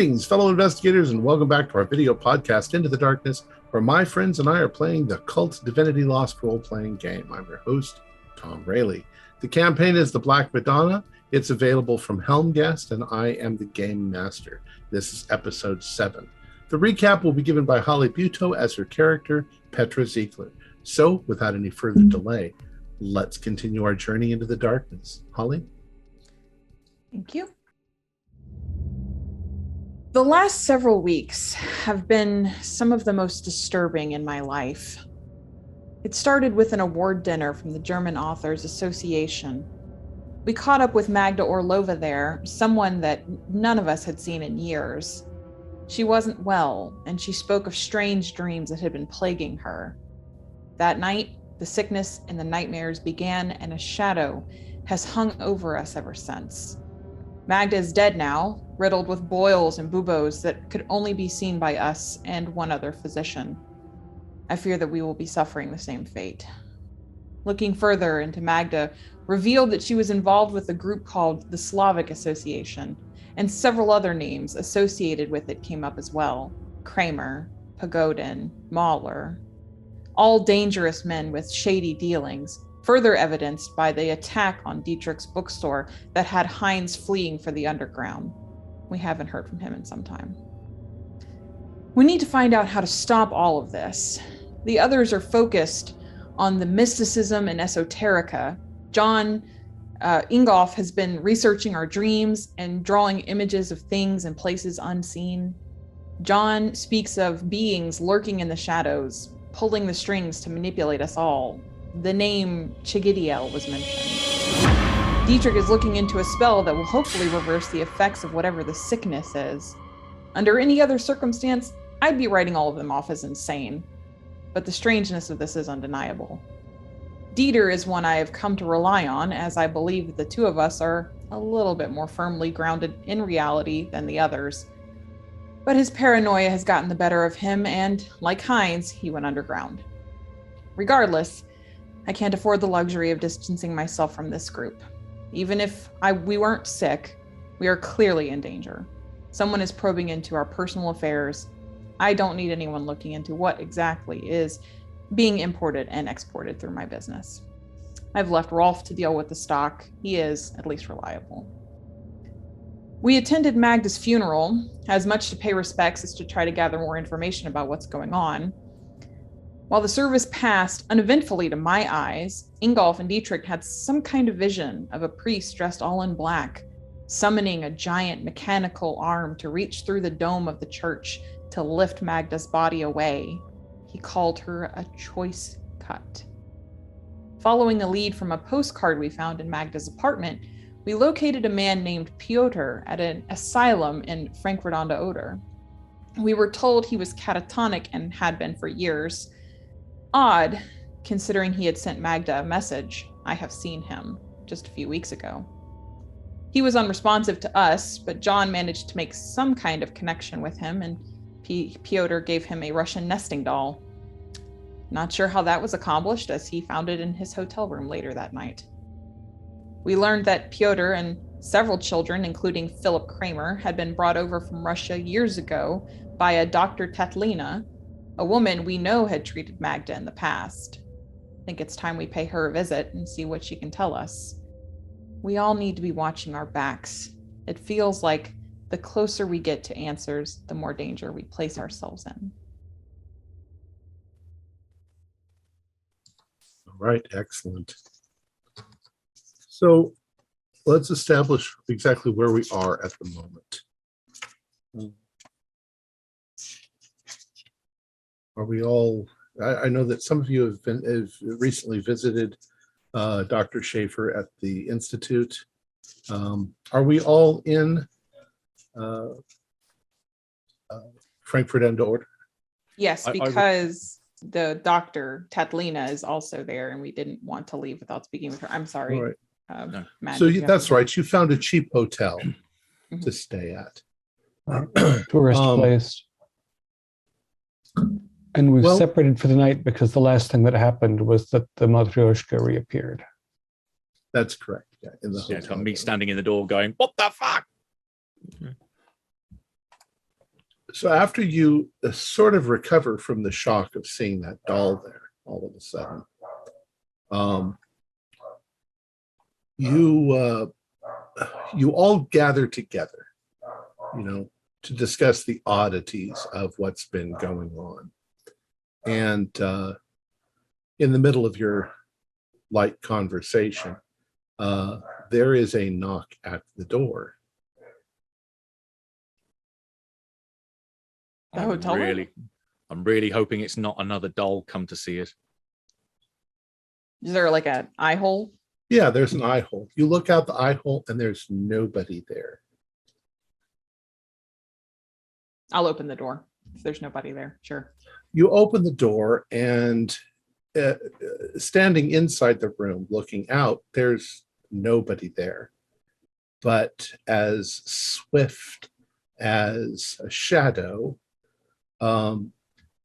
Greetings, fellow investigators, and welcome back to our video podcast, Into the Darkness, where my friends and I are playing the KULT Divinity Lost role-playing game. I'm your host, Tom Rayleigh. The campaign is The Black Madonna. It's available from Helmguest, and I am the Game Master. This is episode 7. The recap will be given by Holly Butow as her character, Petra Ziegler. So, without any further delay, let's continue our journey into the darkness. Holly? Thank you. The last several weeks have been some of the most disturbing in my life. It started with an award dinner from the German Authors Association. We caught up with Magda Orlova there, someone that none of us had seen in years. She wasn't well, and she spoke of strange dreams that had been plaguing her. That night, the sickness and the nightmares began, and a shadow has hung over us ever since. Magda is dead now, riddled with boils and buboes that could only be seen by us and one other physician. I fear that we will be suffering the same fate. Looking further into Magda revealed that she was involved with a group called the Slavic Association, and several other names associated with it came up as well. Kramer, Pagodin, Mahler. All dangerous men with shady dealings, further evidenced by the attack on Dietrich's bookstore that had Heinz fleeing for the underground. We haven't heard from him in some time. We need to find out how to stop all of this. The others are focused on the mysticism and esoterica. John Ingolf has been researching our dreams and drawing images of things and places unseen. John speaks of beings lurking in the shadows, pulling the strings to manipulate us all. The name Chigidiel was mentioned. Dietrich is looking into a spell that will hopefully reverse the effects of whatever the sickness is. Under any other circumstance, I'd be writing all of them off as insane. But the strangeness of this is undeniable. Dieter is one I have come to rely on, as I believe that the two of us are a little bit more firmly grounded in reality than the others. But his paranoia has gotten the better of him, and like Heinz, he went underground. Regardless, I can't afford the luxury of distancing myself from this group. Even if we weren't sick, we are clearly in danger. Someone is probing into our personal affairs. I don't need anyone looking into what exactly is being imported and exported through my business. I've left Rolf to deal with the stock. He is at least reliable. We attended Magda's funeral, as much to pay respects as to try to gather more information about what's going on. While the service passed uneventfully to my eyes, Ingolf and Dietrich had some kind of vision of a priest dressed all in black, summoning a giant mechanical arm to reach through the dome of the church to lift Magda's body away. He called her a choice cut. Following a lead from a postcard we found in Magda's apartment, we located a man named Piotr at an asylum in Frankfurt an der Oder. We were told he was catatonic and had been for years. Odd, considering he had sent Magda a message. I have seen him just a few weeks ago. He was unresponsive to us, but John managed to make some kind of connection with him, and Piotr gave him a Russian nesting doll. Not sure how that was accomplished, as he found it in his hotel room later that night. We learned that Piotr and several children, including Philip Kramer, had been brought over from Russia years ago by a Dr. Tatlina, a woman we know had treated Magda in the past. I think it's time we pay her a visit and see what she can tell us. We all need to be watching our backs. It feels like the closer we get to answers, the more danger we place ourselves in. All right, excellent. So let's establish exactly where we are at the moment. Are we all, I know that some of you have recently visited Dr. Schaefer at the Institute. Are we all in Frankfurt an der Oder? Yes, because the Dr. Tatlina is also there, and we didn't want to leave without speaking with her. I'm sorry. All right. No. Matt, So that's right. You found a cheap hotel to stay at. Tourist place. And we've separated for the night because the last thing that happened was that the Matryoshka reappeared. That's correct. Yeah, in the it's got me standing in the door going, "What the fuck?" So after you sort of recover from the shock of seeing that doll there, all of a sudden, you you all gather together, to discuss the oddities of what's been going on. And in the middle of your light conversation, there is a knock at the door. The hotel room? I'm really hoping it's not another doll come to see us. Is there like an eye hole? Yeah, there's an eye hole. You look out the eye hole and there's nobody there. I'll open the door if there's nobody there. Sure. You open the door and standing inside the room looking out, there's nobody there. But as swift as a shadow,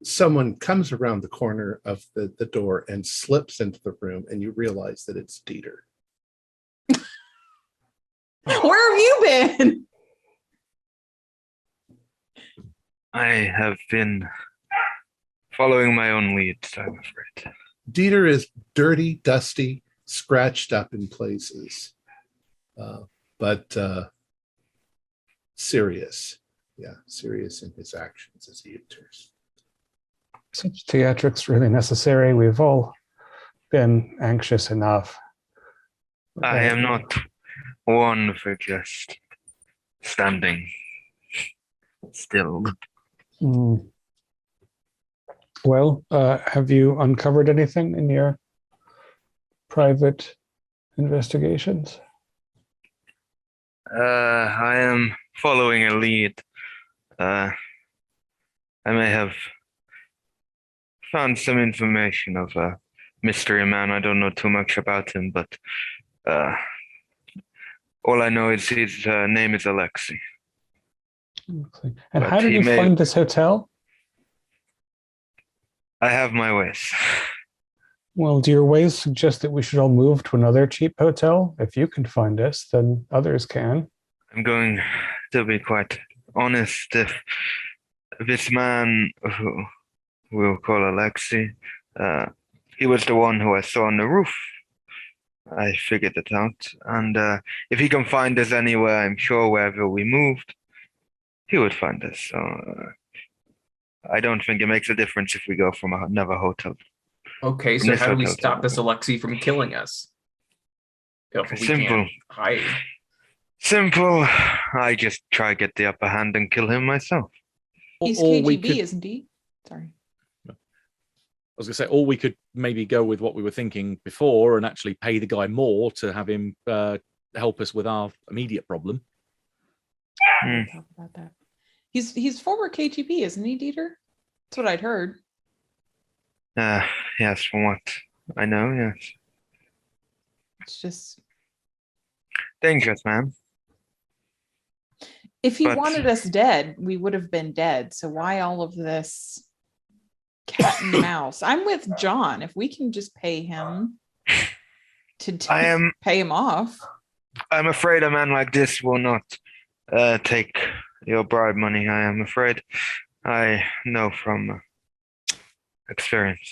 someone comes around the corner of the door and slips into the room, and you realize that it's Dieter. Where have you been? I have been following my own leads, I'm afraid. Dieter is dirty, dusty, scratched up in places, but serious. Yeah, serious in his actions as he enters. Such theatrics really necessary. We've all been anxious enough. I am not one for just standing still. Well, have you uncovered anything in your private investigations? I am following a lead. I may have found some information of a mystery man. I don't know too much about him, but all I know is his name is Alexei. And But how did he you may- find this hotel? I have my ways. Well, do your ways suggest that we should all move to another cheap hotel? If you can find us, then others can. I'm going to be quite honest. If this man who we'll call Alexei, he was the one who I saw on the roof. I figured it out. And if he can find us anywhere, I'm sure wherever we moved, he would find us. So I don't think it makes a difference if we go from another hotel. Okay, From so this how do we hotel to stop another. this Alexei from killing us? If we Simple. can't hide. Simple. I just try to get the upper hand and kill him myself. He's Or we KGB, could, isn't he? Sorry. I was going to say, or we could maybe go with what we were thinking before and actually pay the guy more to have him help us with our immediate problem. We'll talk about that. He's former KGB, isn't he, Dieter? That's what I'd heard. Yes, from what I know, yes. It's just Dangerous, man. if he But- wanted us dead, we would have been dead. So why all of this cat and mouse? I'm with John. If we can just pay him to pay him off. I'm afraid a man like this will not take your bribe money. I am afraid. I know from experience.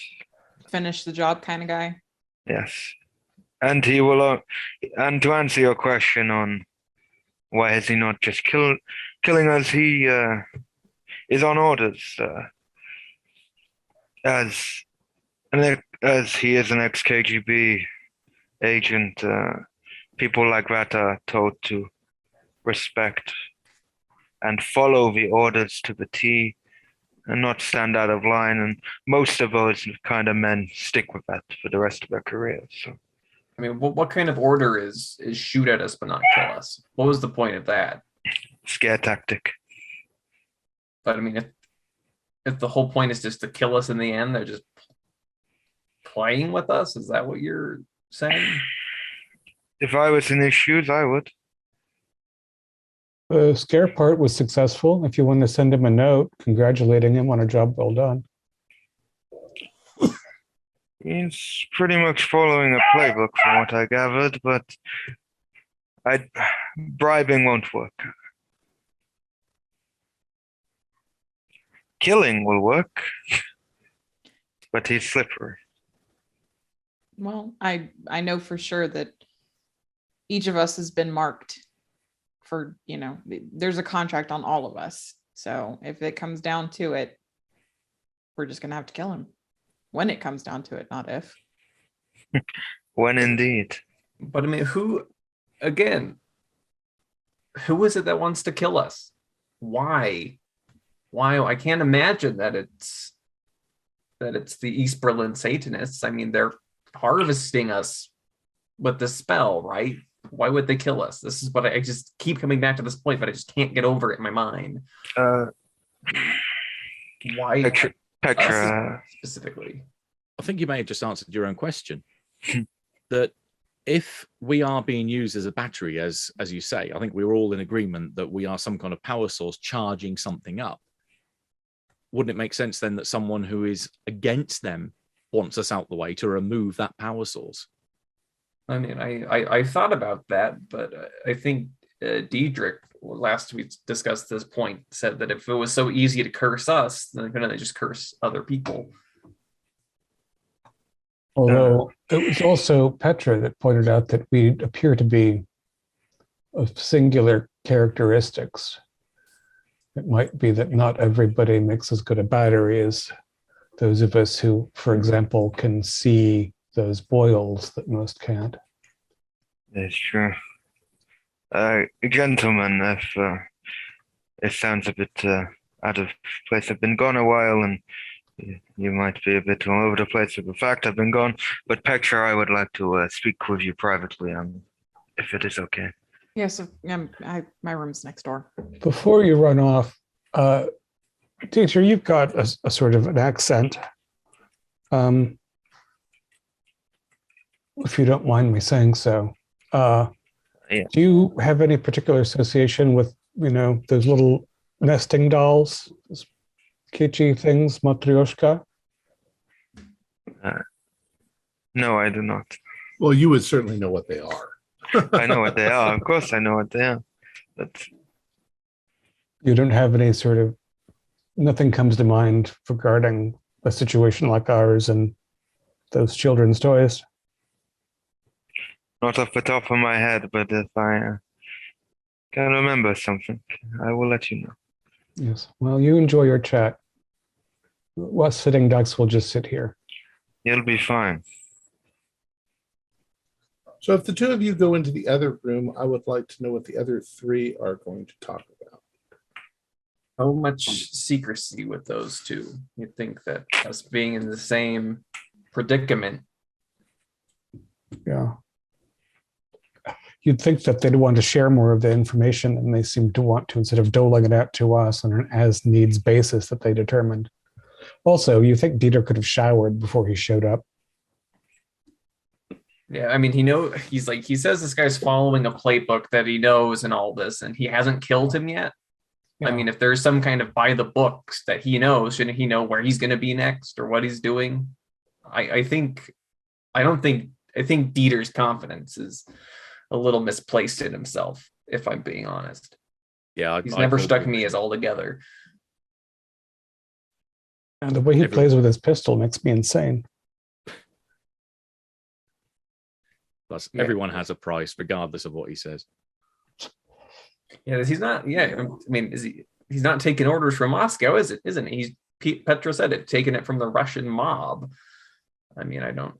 Finish the job kind of guy. Yes. And he will, and to answer your question on why has he not just killing us, he is on orders as he is an ex-KGB agent. People like that are told to respect and follow the orders to the T and not stand out of line. And most of those kind of men stick with that for the rest of their careers. So. I mean, what kind of order is shoot at us but not kill us? What was the point of that? Scare tactic. But I mean, if the whole point is just to kill us in the end, they're just playing with us. Is that what you're saying? If I was in his shoes, I would. The scare part was successful. If you want to send him a note congratulating him on a job well done. He's pretty much following a playbook from what I gathered, but bribing won't work. killing will work, but he's slippery. Well, I know for sure that each of us has been marked for, there's a contract on all of us. So if it comes down to it, we're just going to have to kill him when it comes down to it, not if. When indeed. But I mean, who is it that wants to kill us? Why? I can't imagine that it's the East Berlin Satanists. I mean, they're harvesting us with the spell, right? Why would they kill us? This is what I just keep coming back to this point, but I just can't get over it in my mind. Why Petra, specifically? I think you may have just answered your own question. That if we are being used as a battery, as you say, I think we're all in agreement that we are some kind of power source charging something up. Wouldn't it make sense then that someone who is against them wants us out the way to remove that power source? I mean, I thought about that, but I think Diedrich, last we discussed this point, said that if it was so easy to curse us, then couldn't they just curse other people? Although it was also Petra that pointed out that we appear to be of singular characteristics. It might be that not everybody makes as good a battery as those of us who, for example, can see those boils that most can't. That's true. Gentlemen, if it sounds a bit out of place, I've been gone a while and you might be a bit all over the place with the fact I've been gone, but Petra, I would like to speak with you privately, if it is okay. Yes, my room's next door. Before you run off, teacher, you've got a sort of an accent. If you don't mind me saying so. Yeah. Do you have any particular association with, those little nesting dolls, those kitschy things, matryoshka? No, I do not. Well, you would certainly know what they are. I know what they are. Of course I know what they are. But You don't have any sort of, nothing comes to mind regarding a situation like ours and those children's toys? not off the top of my head, but if I can remember something, I will let you know. Yes. Well, you enjoy your chat. Us sitting ducks will just sit here. You'll be fine. So if the two of you go into the other room, I would like to know what the other three are going to talk about. How much secrecy with those two? You'd think that us being in the same predicament. Yeah. You'd think that they'd want to share more of the information, and they seem to want to, instead of doling it out to us on an as needs basis that they determined. Also, you think Dieter could have showered before he showed up. Yeah, I mean, he says this guy's following a playbook that he knows and all this, and he hasn't killed him yet. Yeah. I mean, if there's some kind of by the books that he knows, shouldn't he know where he's going to be next or what he's doing? I think Dieter's confidence is a little misplaced in himself, if I'm being honest. Yeah, he's never struck me as altogether. And the way he plays with his pistol makes me insane. Plus, everyone has a price, regardless of what he says. Yeah, he's not. Yeah, I mean, he's not taking orders from Moscow, isn't he? Petra said it, taking it from the Russian mob. I mean, I don't.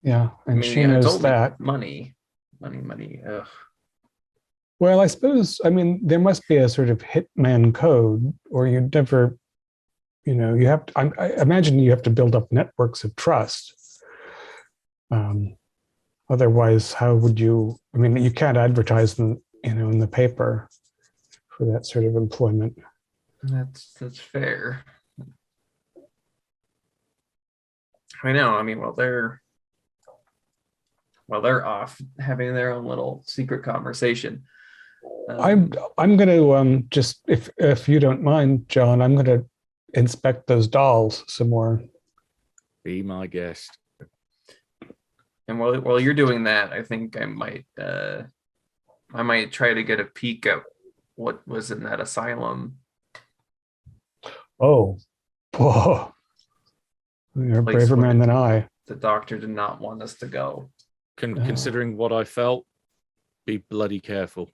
Yeah, and she knows that. Money. Ugh. Well, I suppose, I mean, there must be a sort of hitman code, or you'd never, you have to, I imagine you have to build up networks of trust. Otherwise, how would you, I mean, you can't advertise them, in the paper for that sort of employment. That's fair. I know. I mean, they're off having their own little secret conversation. I'm going to just, if you don't mind, John, I'm going to inspect those dolls some more. Be my guest. And while you're doing that, I think I might try to get a peek at what was in that asylum. Oh, whoa. You're a Place braver where man than I. The doctor did not want us to go. Considering what I felt, be bloody careful.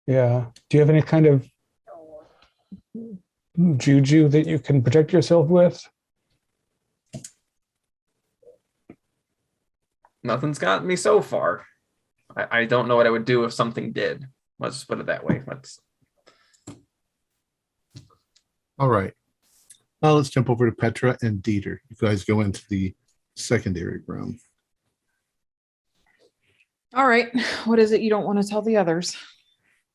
Yeah. Do you have any kind of juju that you can protect yourself with? Nothing's gotten me so far. I don't know what I would do if something did. Let's just put it that way. All right. Now let's jump over to Petra and Dieter. You guys go into the secondary room. All right. What is it you don't want to tell the others?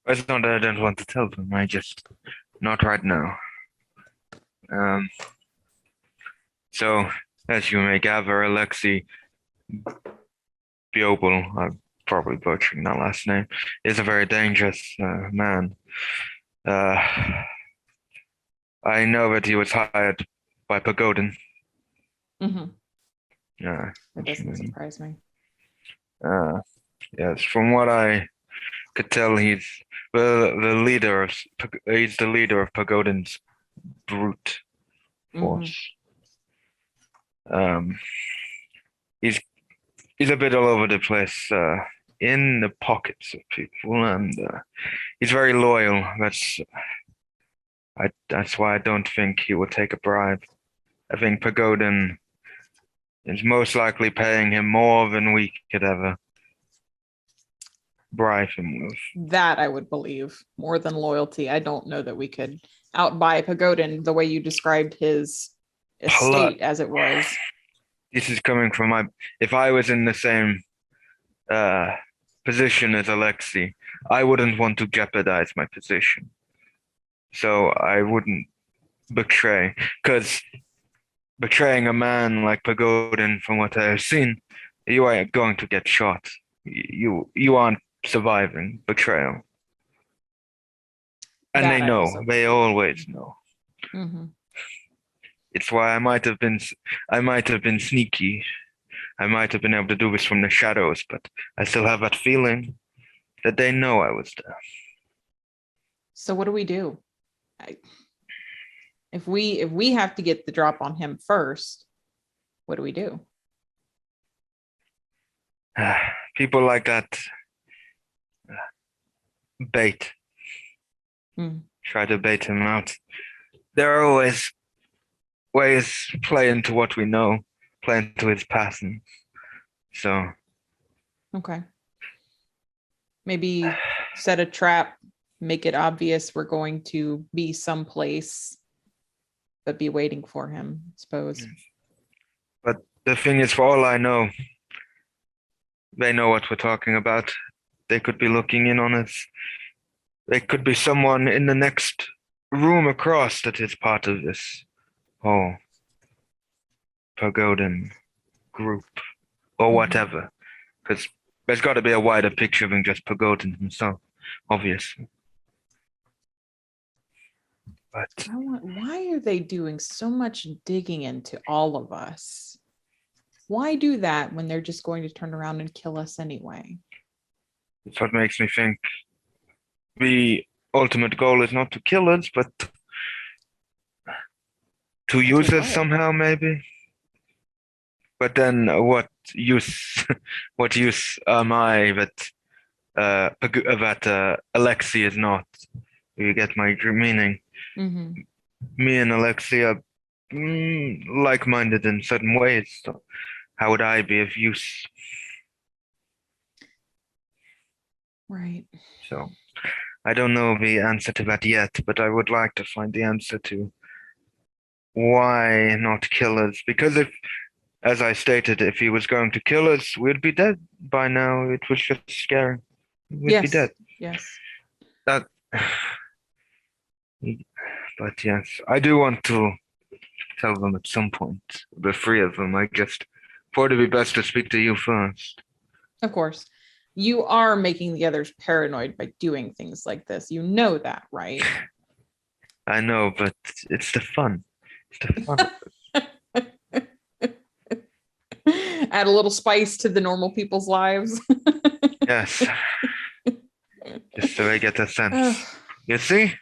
It's not that I don't want to tell them. I just not right now. So, as you may gather, Alexei Biobel, I'm probably butchering that last name, is a very dangerous man. I know that he was hired by Pagodin. Mm-hmm. Yeah. That doesn't surprise me. Yes, from what I could tell, he's the leader of Pagodin's brute force. He's a bit all over the place, in the pockets of people, and he's very loyal. That's why I don't think he will take a bribe. I think Pagodin is most likely paying him more than we could ever bribe him with. That I would believe more than loyalty. I don't know that we could outbuy Pagodin the way you described his estate as it was. This is coming from if I was in the same position as Alexei, I wouldn't want to jeopardize my position. So I wouldn't betray, because betraying a man like Pagodin, from what I have seen, you are going to get shot. You aren't surviving betrayal. And That they know. They always know. Mm-hmm. It's why I might have been sneaky. I might have been able to do this from the shadows, but I still have that feeling that they know I was there. So what do we do? If we have to get the drop on him first, what do we do? People like that bait. Try to bait him out. There are always ways play into what we know, play into his passion. So. Okay. Maybe set a trap, make it obvious we're going to be someplace, but be waiting for him, I suppose. But the thing is, for all I know, they know what we're talking about. They could be looking in on us. There could be someone in the next room across that is part of this whole Pagodin group or whatever. Because there's got to be a wider picture than just Pagodin himself, obviously. But why are they doing so much digging into all of us? Why do that when they're just going to turn around and kill us anyway? It's what makes me think the ultimate goal is not to kill us, but to use us somehow, maybe. But then, what use am I that Alexei is not? You get my meaning? Mm-hmm. Me and Alexei are like-minded in certain ways. So how would I be of use? Right. So I don't know the answer to that yet, but I would like to find the answer to why not kill us. Because if, as I stated, if he was going to kill us, we'd be dead by now. It was just scary. We'd be dead. Yes. But yes, I do want to tell them at some point, the three of them. I just thought it'd be best to speak to you first. Of course. You are making the others paranoid by doing things like this. You know that, right? I know, but it's the fun. It's the fun. Add a little spice to the normal people's lives. Yes. Just so I get a sense. You see?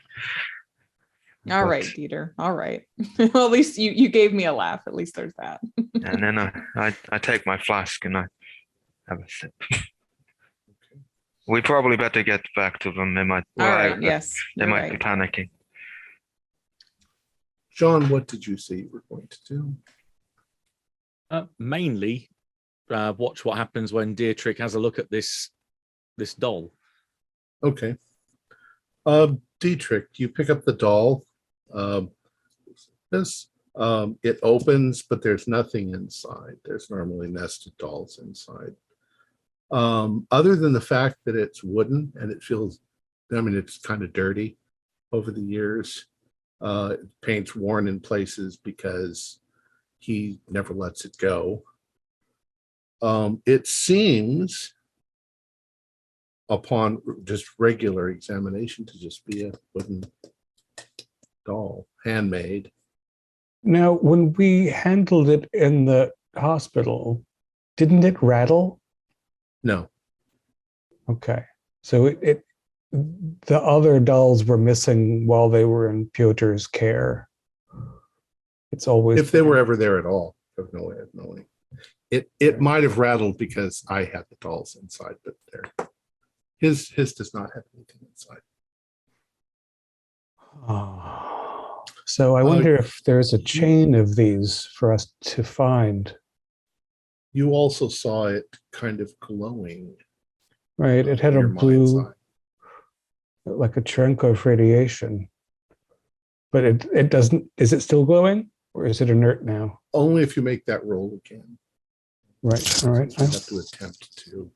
All right, Dieter. All right. Well, at least you gave me a laugh. At least there's that. And then I take my flask and I have a sip. We probably better get back to them. They might. All right. Yes. They you're might be right. panicking. John, what did you say you were going to do? Mainly, watch what happens when Dietrich has a look at this doll. Okay. Dietrich, you pick up the doll. It opens, but there's nothing inside. There's normally nested dolls inside. Other than the fact that it's wooden and it feels, it's kind of dirty over the years. Paint's worn in places because he never lets it go. It seems, upon just regular examination, to just be a wooden doll, handmade. Now, when we handled it in the hospital, didn't it rattle? No. Okay. So the other dolls were missing while they were in Piotr's care. It's always, if they were ever there at all. I have no way of knowing. It might have rattled because I had the dolls inside, but his does not have anything inside. Oh. So I wonder if there's a chain of these for us to find. You also saw it kind of glowing. Right. It had a blue, like a Cherenkov radiation. But it doesn't, is it still glowing or is it inert now? Only if you make that roll again. Right. All right. You have to attempt to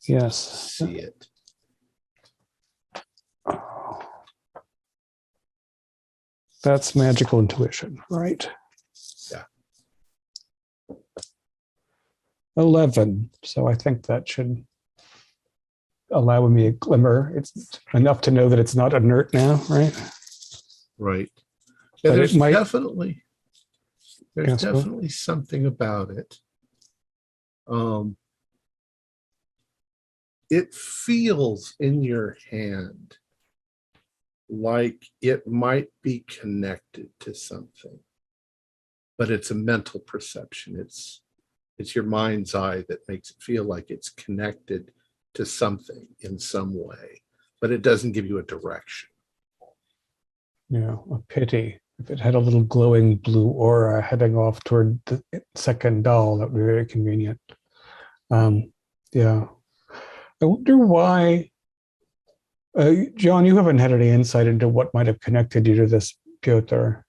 see it. That's magical intuition, right? Yeah. 11. So I think that should allow me a glimmer. It's enough to know that it's not inert now, right? Right. Yeah, but there's it might, definitely something about it. It feels in your hand like it might be connected to something, but it's a mental perception. It's your mind's eye that makes it feel like it's connected to something in some way, but it doesn't give you a direction. Yeah, a pity. If it had a little glowing blue aura heading off toward the second doll, that would be very convenient. Yeah. I wonder why, John, you haven't had any insight into what might have connected you to this Piotr.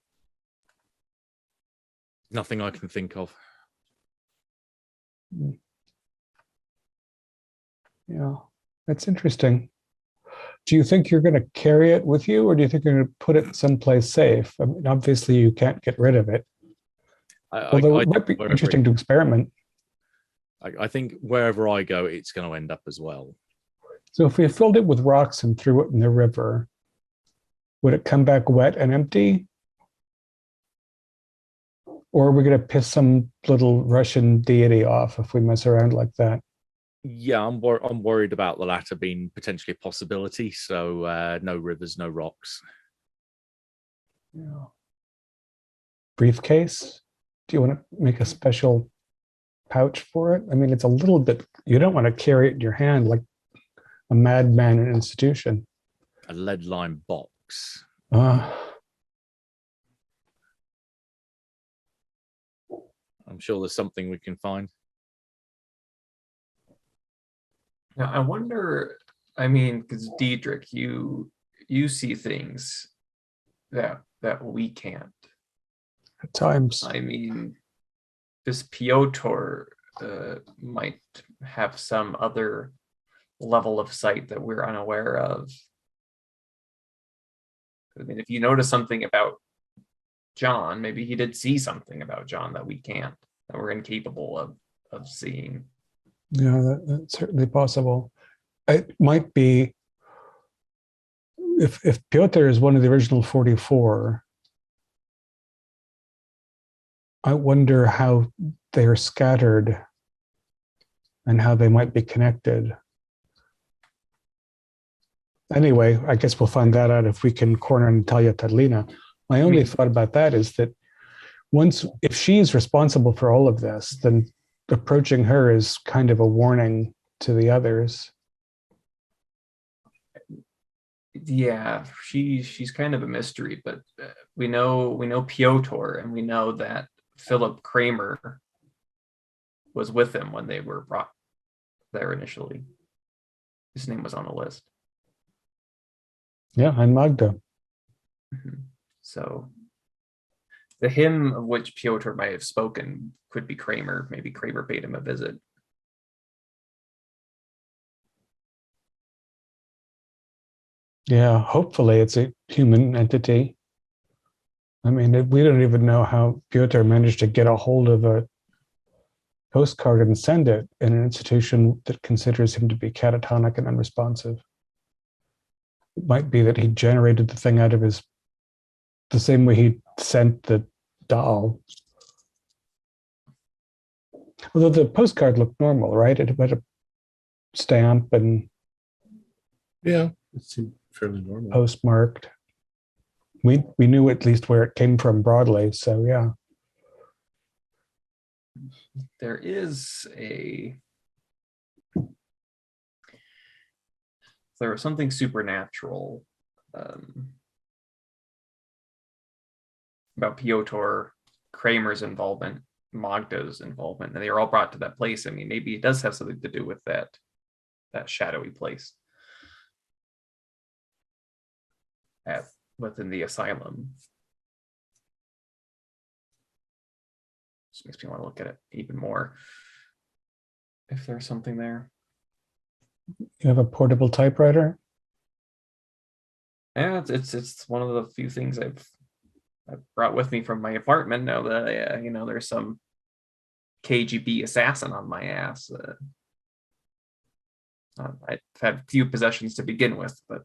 Nothing I can think of. Yeah, that's interesting. Do you think you're going to carry it with you, or do you think you're going to put it someplace safe? I mean, obviously, you can't get rid of it. Although it might be interesting to experiment. I think wherever I go, it's going to end up as well. So if we filled it with rocks and threw it in the river, would it come back wet and empty? Or are we going to piss some little Russian deity off if we mess around like that? Yeah, I'm worried about the latter being potentially a possibility. So no rivers, no rocks. Yeah. Briefcase? Do you want to make a special pouch for it? I mean, it's a little bit, you don't want to carry it in your hand like a madman in an institution. A lead-lined box. I'm sure there's something we can find. Now, I wonder, I mean, because Diedrich, you see things that we can't. At times. I mean, this Piotr might have some other level of sight that we're unaware of. I mean, if you notice something about John, maybe he did see something about John that we can't, that we're incapable of seeing. Yeah, that's certainly possible. It might be, if Piotr is one of the original 44, I wonder how they're scattered and how they might be connected. Anyway, I guess we'll find that out if we can corner Natalia Tadlina. My only thought about that is that if she's responsible for all of this, then approaching her is kind of a warning to the others. Yeah, she's kind of a mystery, but we know Piotr, and we know that Philip Kramer was with him when they were brought there initially. His name was on the list. Yeah, and Magda. So the hymn of which Piotr might have spoken could be Kramer. Maybe Kramer paid him a visit. Yeah, hopefully it's a human entity. I mean, we don't even know how Piotr managed to get a hold of a postcard and send it in an institution that considers him to be catatonic and unresponsive. It might be that he generated the thing out of the same way he sent the doll. Although the postcard looked normal, right? It had a stamp and Yeah, it seemed fairly normal. postmarked. We knew at least where it came from broadly, so yeah. There was something supernatural about Piotr, Kramer's involvement, Magda's involvement, and they were all brought to that place. I mean, maybe it does have something to do with that shadowy place within the asylum. Just makes me want to look at it even more. If there's something there. You have a portable typewriter? Yeah, it's one of the few things I've brought with me from my apartment. Now that there's some KGB assassin on my ass. I've had few possessions to begin with, but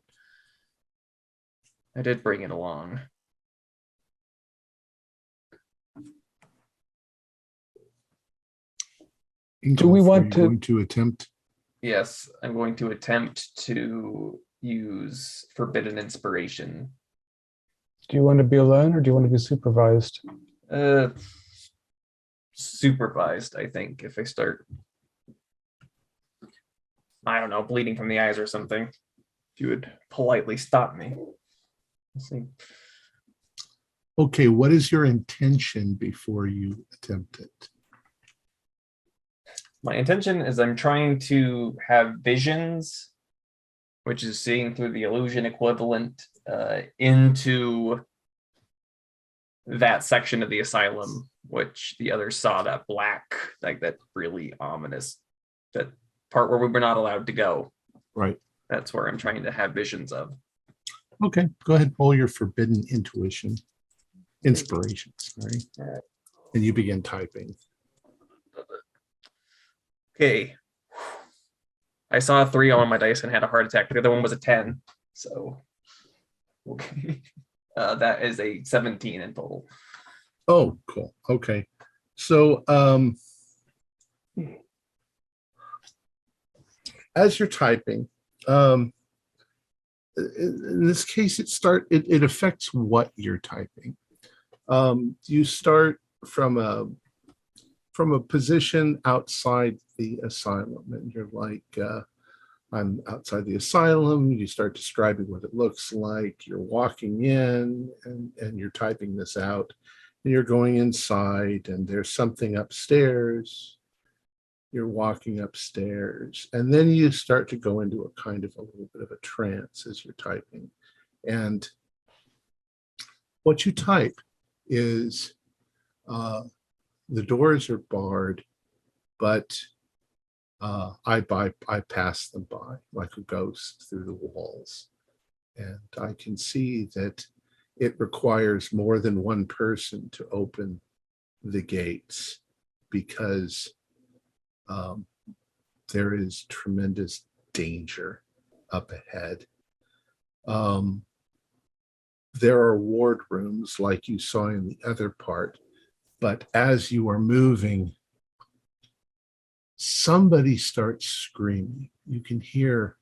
I did bring it along. Do we want going to attempt? Yes, I'm going to attempt to use forbidden inspiration. Do you want to be alone or do you want to be supervised? Supervised, I think, if I start, I don't know, bleeding from the eyes or something. If you would politely stop me. Let's see. Okay, what is your intention before you attempt it? My intention is I'm trying to have visions, which is seeing through the illusion equivalent into that section of the asylum, which the others saw, that black, like that really ominous, that part where we were not allowed to go. Right. That's where I'm trying to have visions of. Okay, go ahead, roll your forbidden inspiration, sorry. And you begin typing. Okay. I saw a 3 on my dice and had a heart attack. The other one was a 10. So, okay. That is a 17 in total. Oh, cool. Okay. So, as you're typing, in this case, it affects what you're typing. You start from a position outside the asylum, and you're like, I'm outside the asylum. You start describing what it looks like. You're walking in and you're typing this out, and you're going inside, and there's something upstairs. You're walking upstairs, and then you start to go into a kind of a little bit of a trance as you're typing. And what you type is the doors are barred, but I pass them by like a ghost through the walls. And I can see that it requires more than one person to open the gates, because there is tremendous danger up ahead. There are ward rooms like you saw in the other part, but as you are moving, somebody starts screaming. You can hear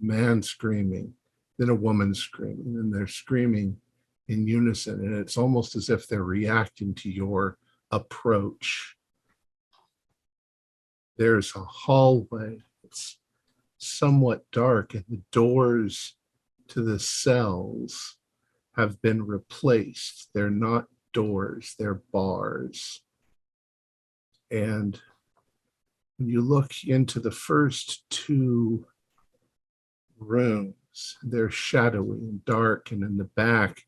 a man screaming, then a woman screaming, and they're screaming in unison. And it's almost as if they're reacting to your approach. There's a hallway. It's somewhat dark, and the doors to the cells have been replaced. They're not doors, they're bars. And when you look into the first two rooms, they're shadowy and dark, and in the back,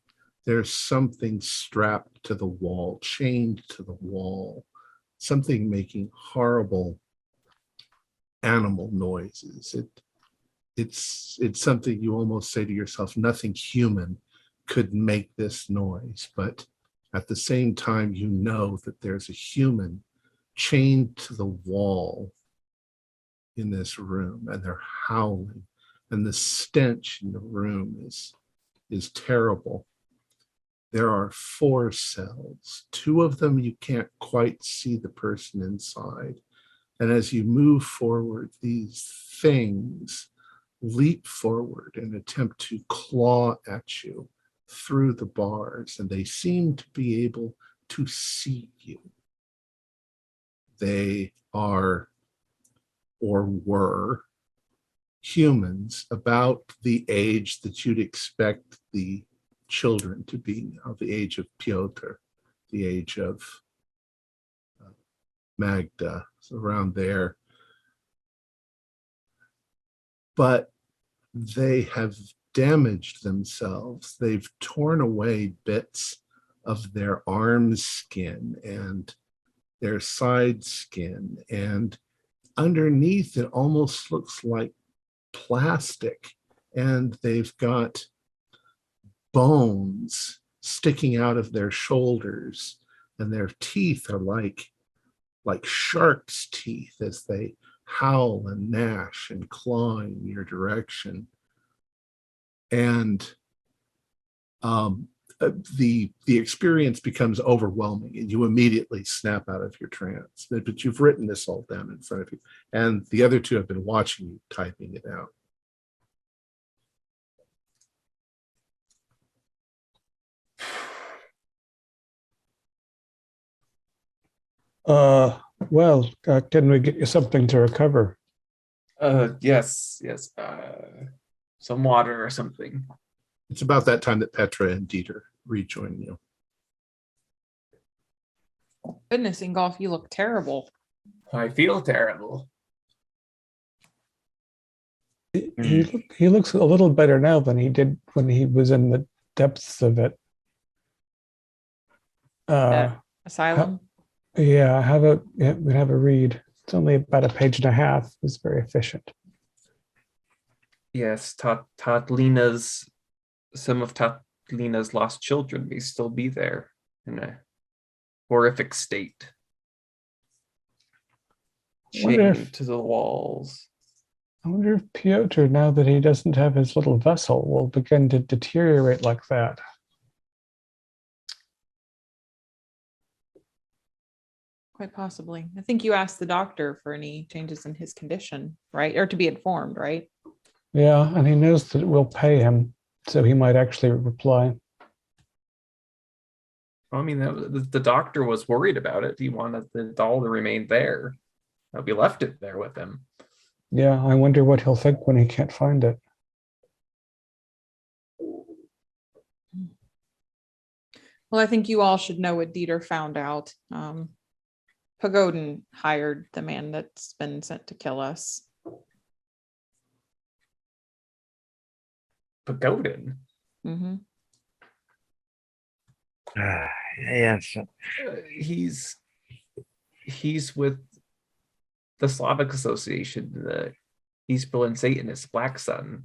there's something strapped to the wall, chained to the wall, something making horrible animal noises. It's something you almost say to yourself, nothing human could make this noise, but at the same time, you know that there's a human chained to the wall in this room, and they're howling, and the stench in the room is terrible. There are 4 cells. 2 of them you can't quite see the person inside. And as you move forward, these things leap forward and attempt to claw at you through the bars, and they seem to be able to see you. They are, or were, humans about the age that you'd expect the children to be now, the age of Piotr, the age of Magda, around there. But they have damaged themselves. They've torn away bits of their arm skin and their side skin, and underneath it almost looks like plastic, and they've got bones sticking out of their shoulders, and their teeth are like sharks' teeth as they howl and gnash and claw in your direction. And the experience becomes overwhelming, and you immediately snap out of your trance. But you've written this all down in front of you, and the other 2 have been watching you typing it out. Can we get you something to recover? Yes. Some water or something. It's about that time that Petra and Dieter rejoin you. Goodness, Ingolf, you look terrible. I feel terrible. He looks a little better now than he did when he was in the depths of it. Asylum? We have a read. It's only about a page and a half. It's very efficient. Yes, some of Tatlina's lost children may still be there in a horrific state. Chained to the walls. I wonder if Piotr, now that he doesn't have his little vessel, will begin to deteriorate like that. Quite possibly. I think you asked the doctor for any changes in his condition, right? Or to be informed, right? Yeah, and he knows that it will pay him, so he might actually reply. I mean, the doctor was worried about it. He wanted the doll to remain there. We left it there with him. Yeah, I wonder what he'll think when he can't find it. Well, I think you all should know what Dieter found out. Pagodin hired the man that's been sent to kill us. Pagodin? Mm-hmm. Yes. He's with the Slavic Association, the East Berlin Satanists, Black Sun.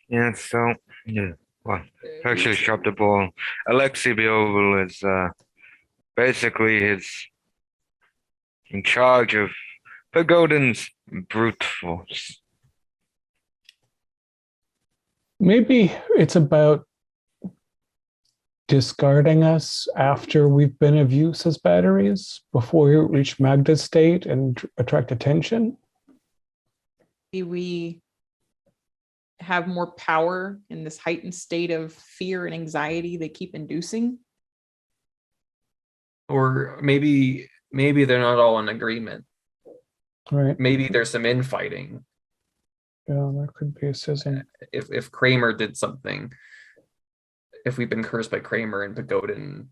Yeah, so, yeah. Well, actually dropped the ball. Alexei Biovel is basically in charge of Pagodin's brute force. Maybe it's about discarding us after we've been of use as batteries before we reach Magda's state and attract attention. we have more power in this heightened state of fear and anxiety they keep inducing. Or maybe they're not all in agreement. Right. Maybe there's some infighting. Yeah, there could be a schism. If Kramer did something, if we've been cursed by Kramer and Pagodin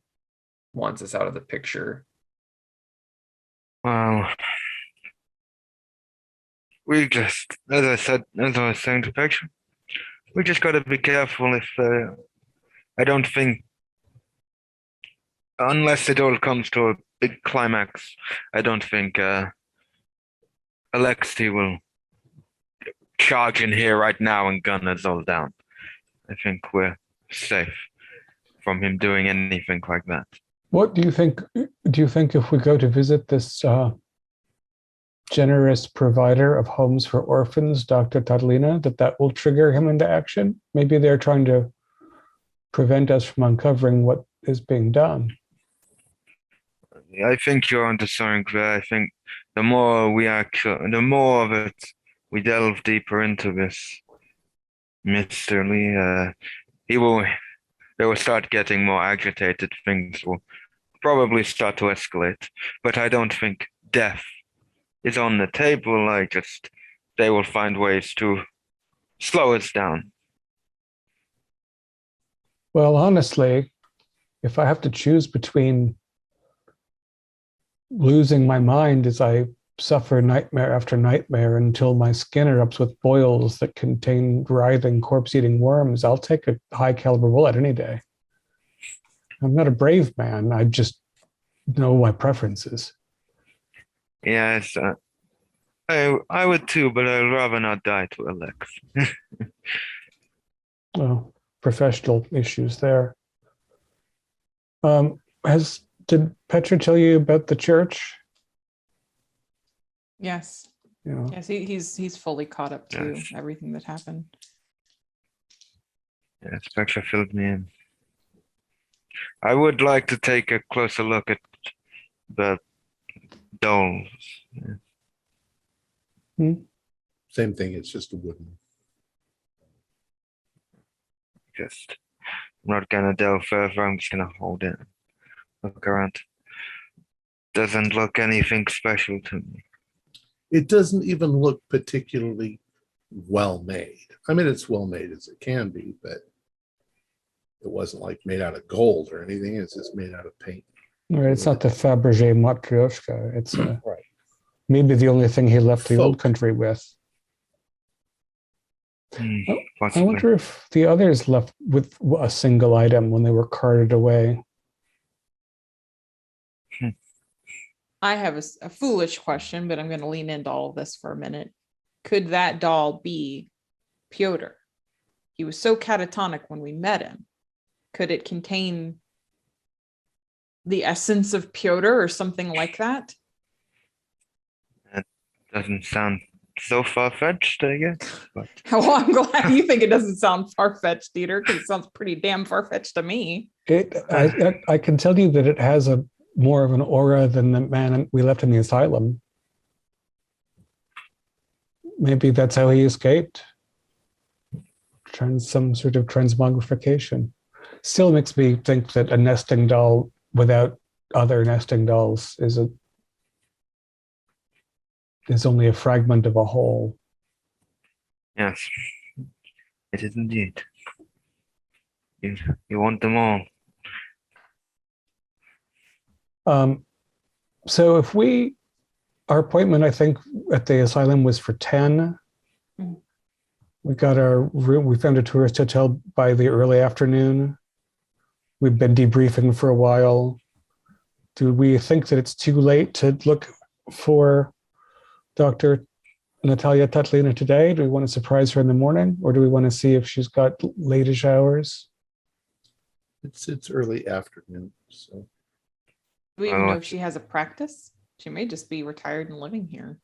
wants us out of the picture. Well, we just, as I was saying to Petra, we just got to be careful. If I don't think, unless it all comes to a big climax, I don't think Alexei will charge in here right now and gun us all down. I think we're safe from him doing anything like that. What do you think? Do you think if we go to visit this generous provider of homes for orphans, Dr. Tadlina, that will trigger him into action? Maybe they're trying to prevent us from uncovering what is being done. I think you're onto something there. I think the more the more of it we delve deeper into this, Mr. Lee, they will start getting more agitated. Things will probably start to escalate. But I don't think death is on the table. They will find ways to slow us down. Well, honestly, if I have to choose between losing my mind as I suffer nightmare after nightmare until my skin erupts with boils that contain writhing, corpse-eating worms, I'll take a high-caliber bullet any day. I'm not a brave man. I just know my preferences. Yes, I would too, but I'd rather not die to Alex. Well, professional issues there. Did Petra tell you about the church? Yes. Yeah. Yes, he's fully caught up to Yes. everything that happened. Yes, Petra filled me in. I would like to take a closer look at the dolls. Same thing. It's just a wooden. I'm not gonna delve further. I'm just gonna hold it. Look around. Doesn't look anything special to me. It doesn't even look particularly well made. I mean, it's well made as it can be, but it wasn't like made out of gold or anything. It's just made out of paint. Right, it's not the Fabergé Matryoshka. It's Right. maybe the only thing he left the old Folk. country with. I Possibly. wonder if the others left with a single item when they were carted away. I have a foolish question, but I'm going to lean into all of this for a minute. Could that doll be Pyotr? He was so catatonic when we met him. Could it contain the essence of Pyotr or something like that? Doesn't sound so far-fetched, I guess. But Well, I'm glad you think it doesn't sound far-fetched, Dieter, because it sounds pretty damn far-fetched to me. I can tell you that it has a more of an aura than the man we left in the asylum. Maybe that's how he escaped. Some sort of transmogrification. Still makes me think that a nesting doll without other nesting dolls is only a fragment of a whole. yes, it is indeed. You want them all. So if our appointment, I think, at the asylum was for 10. Mhm. We got our room. We found a tourist hotel by the early afternoon. We've been debriefing for a while. Do we think that it's too late to look for Dr. Natalia Tatlina today? Do we want to surprise her in the morning, or do we want to see if she's got late-ish hours? It's early afternoon, so Do we even know if she has a practice? She may just be retired and living here.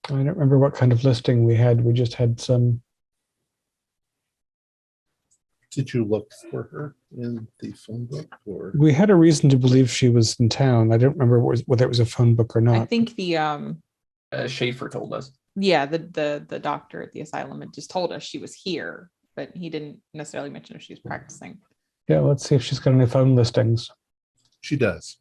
I don't remember what kind of listing we had. We just had some. did you look for her in the phone book or? We had a reason to believe she was in town. I don't remember whether it was a phone book or I not. think the Schaefer told us. Yeah, the doctor at the asylum had just told us she was here, but he didn't necessarily mention if she was practicing. Yeah, let's see if she's got any phone listings. She does.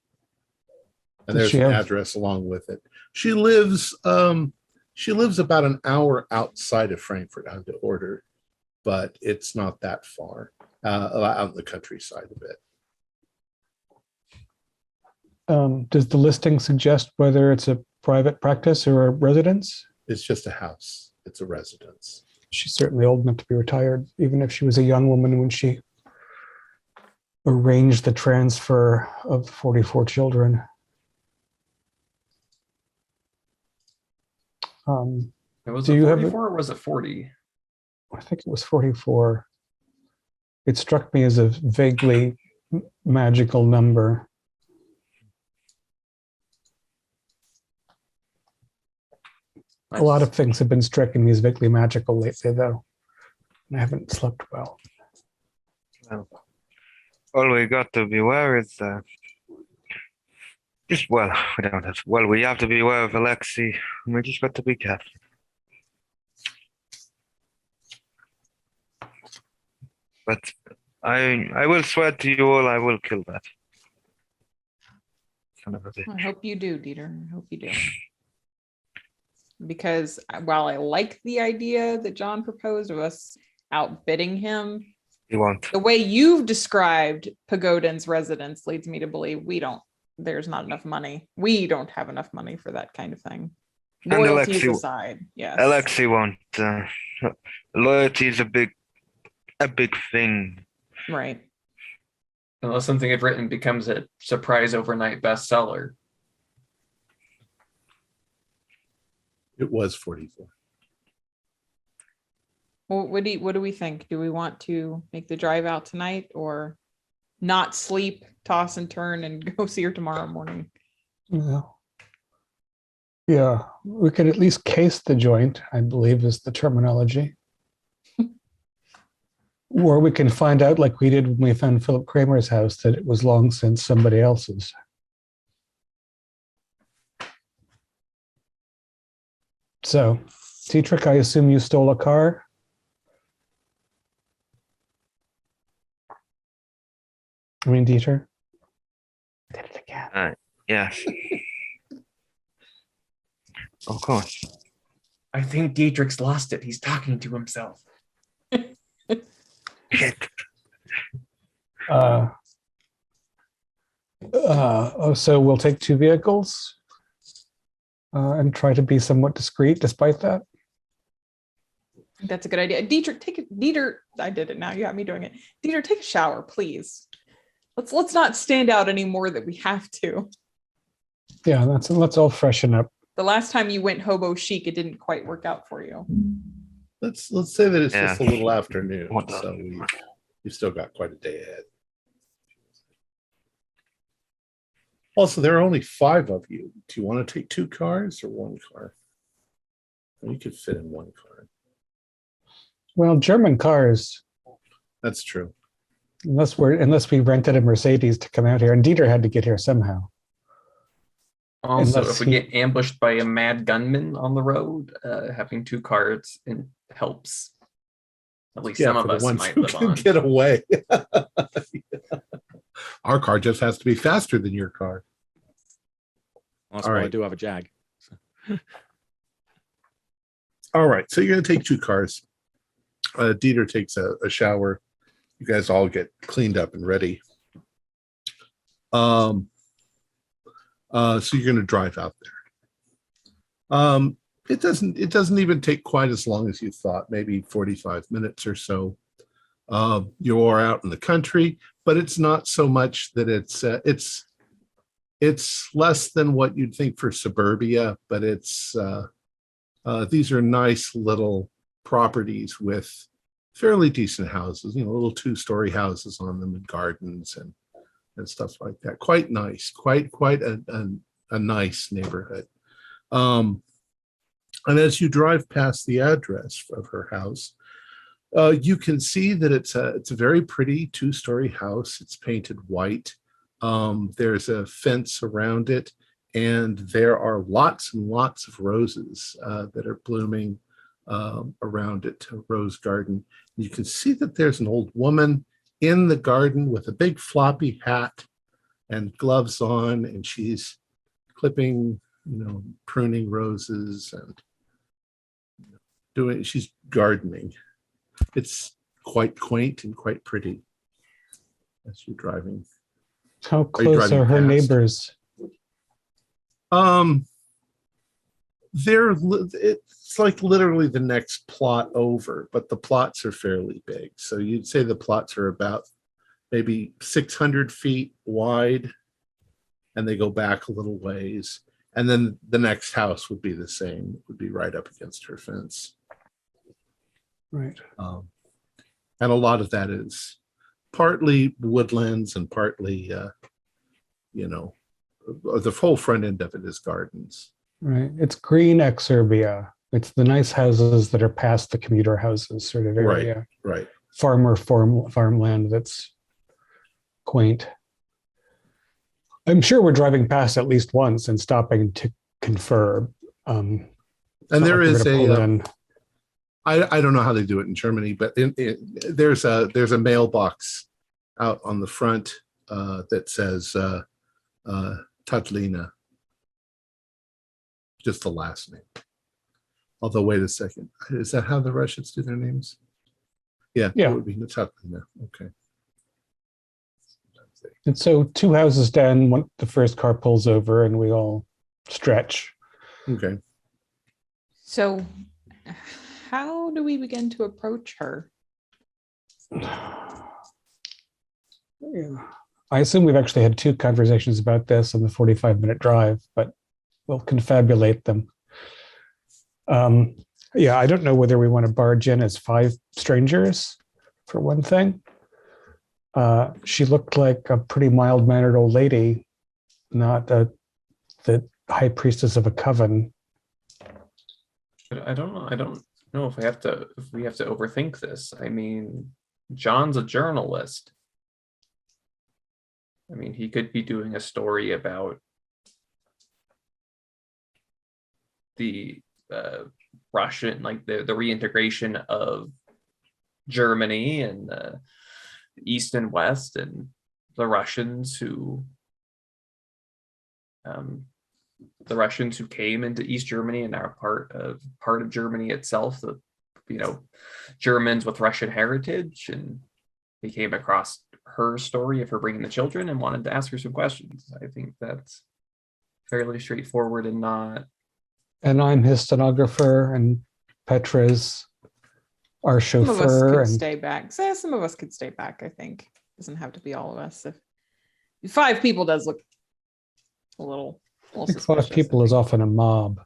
And Does there's she an have- address along with it. She lives about an hour outside of Frankfurt on the Oder, but it's not that far, out in the countryside a bit. Does the listing suggest whether it's a private practice or a residence? It's just a house. It's a residence. She's certainly old enough to be retired, even if she was a young woman when she arranged the transfer of 44 children. Was Do it you have 44 or was it 40? I think it was 44. It struck me as a vaguely magical number. A lot of things have been striking me as vaguely magical lately, though. I haven't slept well. Well, all we got to beware is we don't have. Well, we have to beware of Alexei. We just got to be careful. But I will swear to you all, I will kill that. Son of a bitch. I hope you do, Dieter. I hope you do. Because while I like the idea that John proposed of us outbidding him, He won't. the way you've described Pagodin's residence leads me to believe there's not enough money. We don't have enough money for that kind of thing. And Loyalties Alexei- aside, yes. Alexei won't. Loyalty is a big thing. Right. Unless something I've written becomes a surprise overnight bestseller. It was 44. Well, what do we think? Do we want to make the drive out tonight or not sleep, toss and turn, and go see her tomorrow morning? Yeah, we could at least case the joint, I believe is the terminology. Or we can find out, like we did when we found Philip Kramer's house, that it was long since somebody else's. So, Dietrich, I assume you stole a car? I mean, Dieter? Did it again. Yes. Of course. I think Dietrich's lost it. He's talking to himself. Shit. So we'll take two vehicles and try to be somewhat discreet despite that. That's a good idea. Dieter, I did it now. You got me doing it. Dieter, take a shower, please. Let's not stand out anymore that we have to. Yeah, let's all freshen up. The last time you went hobo chic, it didn't quite work out for you. Let's say that it's Yeah. just a little afternoon, What the- so we've still got quite a day ahead. Also, there are only 5 of you. Do you want to take 2 cars or 1 car? You could fit in 1 car. Well, German cars, That's true. unless we rented a Mercedes to come out here, and Dieter had to get here somehow. Also, Unless if we he- get ambushed by a mad gunman on the road, having 2 cars helps. At least some for of the us ones might who live can on. get away. Our car just has to be faster than your car. That's All why I right. do have a Jag. All right, so you're going to take 2 cars. Dieter takes a shower. You guys all get cleaned up and ready. So you're going to drive out there. It doesn't even take quite as long as you thought. Maybe 45 minutes or so. You are out in the country, but it's not so much that it's less than what you'd think for suburbia, but these are nice little properties with fairly decent houses, little 2-story houses on them and gardens and stuff like that. Quite nice, quite a nice neighborhood. And as you drive past the address of her house, you can see that it's a very pretty 2-story house. It's painted white. There's a fence around it, and there are lots and lots of roses that are blooming around it, a rose garden. You can see that there's an old woman in the garden with a big floppy hat and gloves on, and she's clipping, pruning roses and she's gardening. It's quite quaint and quite pretty as you're driving. How close are her past? neighbors? It's like literally the next plot over, but the plots are fairly big. So you'd say the plots are about maybe 600 feet wide, and they go back a little ways. And then the next house would be the same. It would be right up against her fence. Right. And a lot of that is partly woodlands and partly, the whole front end of it is gardens. Right. It's green exurbia. It's the nice houses that are past the commuter houses sort of area. Right. Farmland that's quaint. I'm sure we're driving past at least once and stopping to confer. And there is I don't know how they do it in Germany, but there's a mailbox out on the front that says Tatlina, just the last name. Although, wait a second, is that how the Russians do their names? Yeah. It would be Tatlina. Okay. And so 2 houses down, the first car pulls over and we all stretch. Okay. So how do we begin to approach her? Yeah. I assume we've actually had 2 conversations about this on the 45-minute drive, but we'll confabulate them. I don't know whether we want to barge in as 5 strangers, for one thing. She looked like a pretty mild-mannered old lady, not the high priestess of a coven. I don't know. I don't know if we have to overthink this. I mean, John's a journalist. I mean, he could be doing a story about the Russian, like the reintegration of Germany and the East and West, and the Russians who came into East Germany and are part of Germany itself. The Germans with Russian heritage, and he came across her story of her bringing the children and wanted to ask her some questions. I think that's fairly straightforward and not. And I'm his stenographer, and Petra's our chauffeur. Some of us could stay back. So some of us could stay back, I think. Doesn't have to be all of us. If 5 people does look a little I think 5 people is often a mob.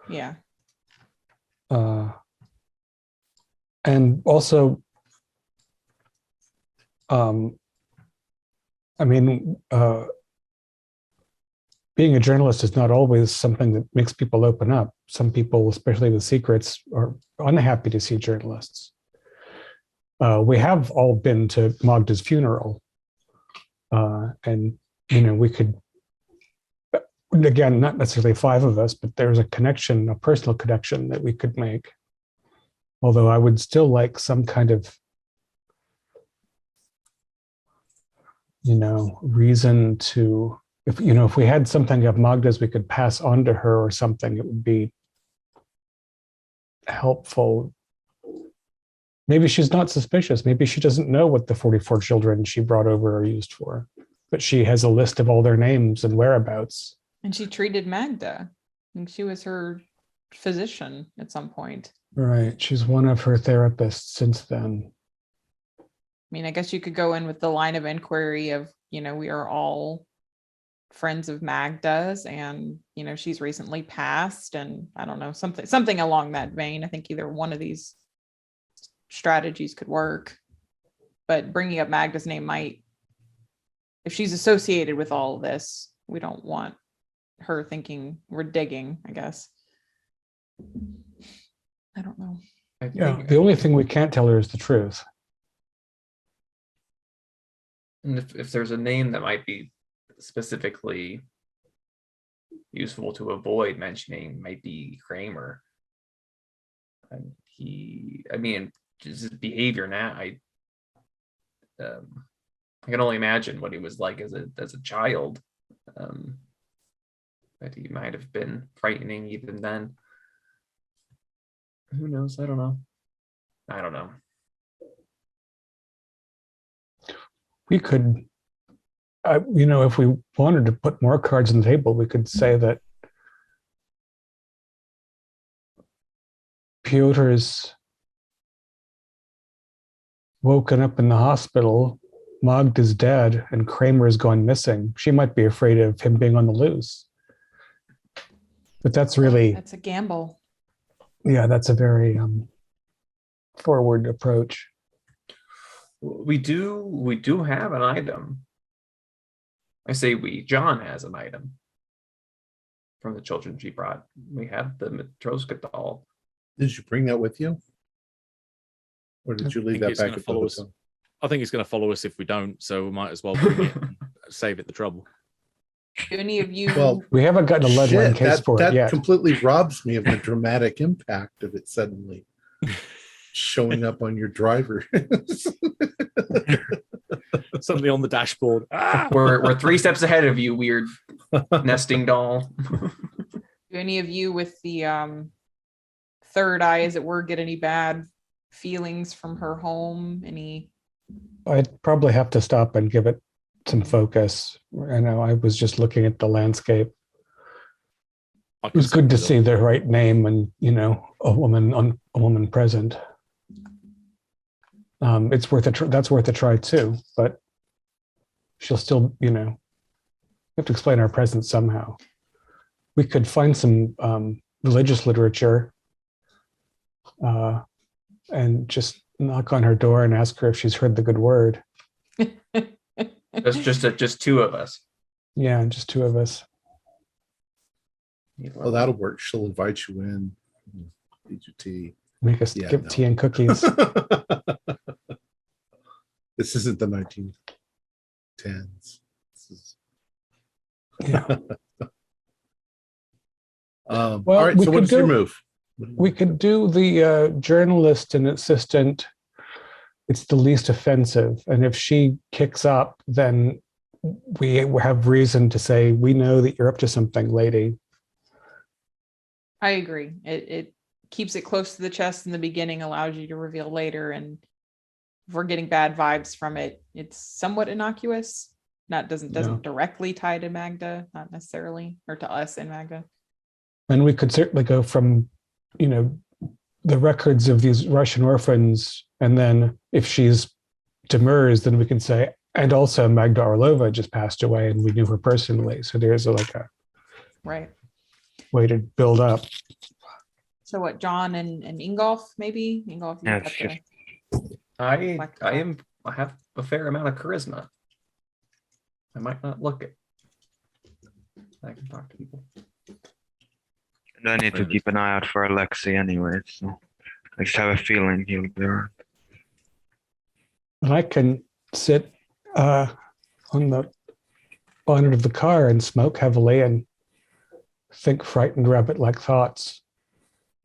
Yeah. And also, being a journalist is not always something that makes people open up. Some people, especially with secrets, are unhappy to see journalists. We have all been to Magda's funeral, and we could, again, not necessarily 5 of us, but there's a connection, a personal connection that we could make. Although I would still like some kind of, reason to, if we had something of Magda's we could pass on to her or something, it would be helpful. Maybe she's not suspicious. Maybe she doesn't know what the 44 children she brought over are used for, but she has a list of all their names and whereabouts. And she treated Magda. I think she was her physician at some point. Right. She's one of her therapists since then. I mean, I guess you could go in with the line of inquiry of, we are all friends of Magda's, and, she's recently passed, and I don't know, something along that vein. I think either one of these strategies could work, but bringing up Magda's name might, if she's associated with all of this, we don't want her thinking we're digging, I guess. I don't know. The only thing we can't tell her is the truth. And if there's a name that might be specifically useful to avoid mentioning might be Kramer. And just his behavior now, I can only imagine what he was like as a child. That he might have been frightening even then. Who knows? I don't know. We could, if we wanted to put more cards on the table, we could say that Piotr's woken up in the hospital, Magda's dead, and Kramer's gone missing. She might be afraid of him being on the loose. But that's a gamble. Yeah, that's a very forward approach. We do have an item. I say we. John has an item from the children she brought. We have the Matroska doll. Did you bring that with you? Or did you leave that back at the hotel? I think it's going to follow us if we don't, so we might as well bring it and save it the trouble. Do any of you? Well, we haven't gotten a lead line case for it yet. That completely robs me of the dramatic impact of it suddenly showing up on your driver. Suddenly on the dashboard. Ah! We're 3 steps ahead of you, weird nesting doll. Do any of you with the third eye, as it were, get any bad feelings from her home? I'd probably have to stop and give it some focus. I know I was just looking at the landscape. It was good to see the right name and a woman present. It's worth that's worth a try too. But she'll still, we have to explain our presence somehow. We could find some religious literature and just knock on her door and ask her if she's heard the good word. That's just 2 of us. Yeah, just 2 of us. Well, that'll work. She'll invite you in, feed you tea. Make us give tea and cookies. This isn't the 1910s. Yeah. All right, so what's your move? We could do the journalist and assistant. It's the least offensive. And if she kicks up, then we have reason to say, we know that you're up to something, lady. I agree. It keeps it close to the chest in the beginning, allows you to reveal later. And if we're getting bad vibes from it, it's somewhat innocuous. Doesn't directly tie to Magda, not necessarily, or to us and Magda. And we could certainly go from, the records of these Russian orphans, and then if she's demurs, then we can say, and also Magda Orlova just passed away, and we knew her personally. So there's a right way to build up. So what, John and Ingolf, maybe? Ingolf, I have a fair amount of charisma. I might not look it. I can talk to people. And I need to keep an eye out for Alexei anyway, so I just have a feeling he'll be around. And I can sit on the bonnet of the car and smoke heavily and think frightened rabbit-like thoughts.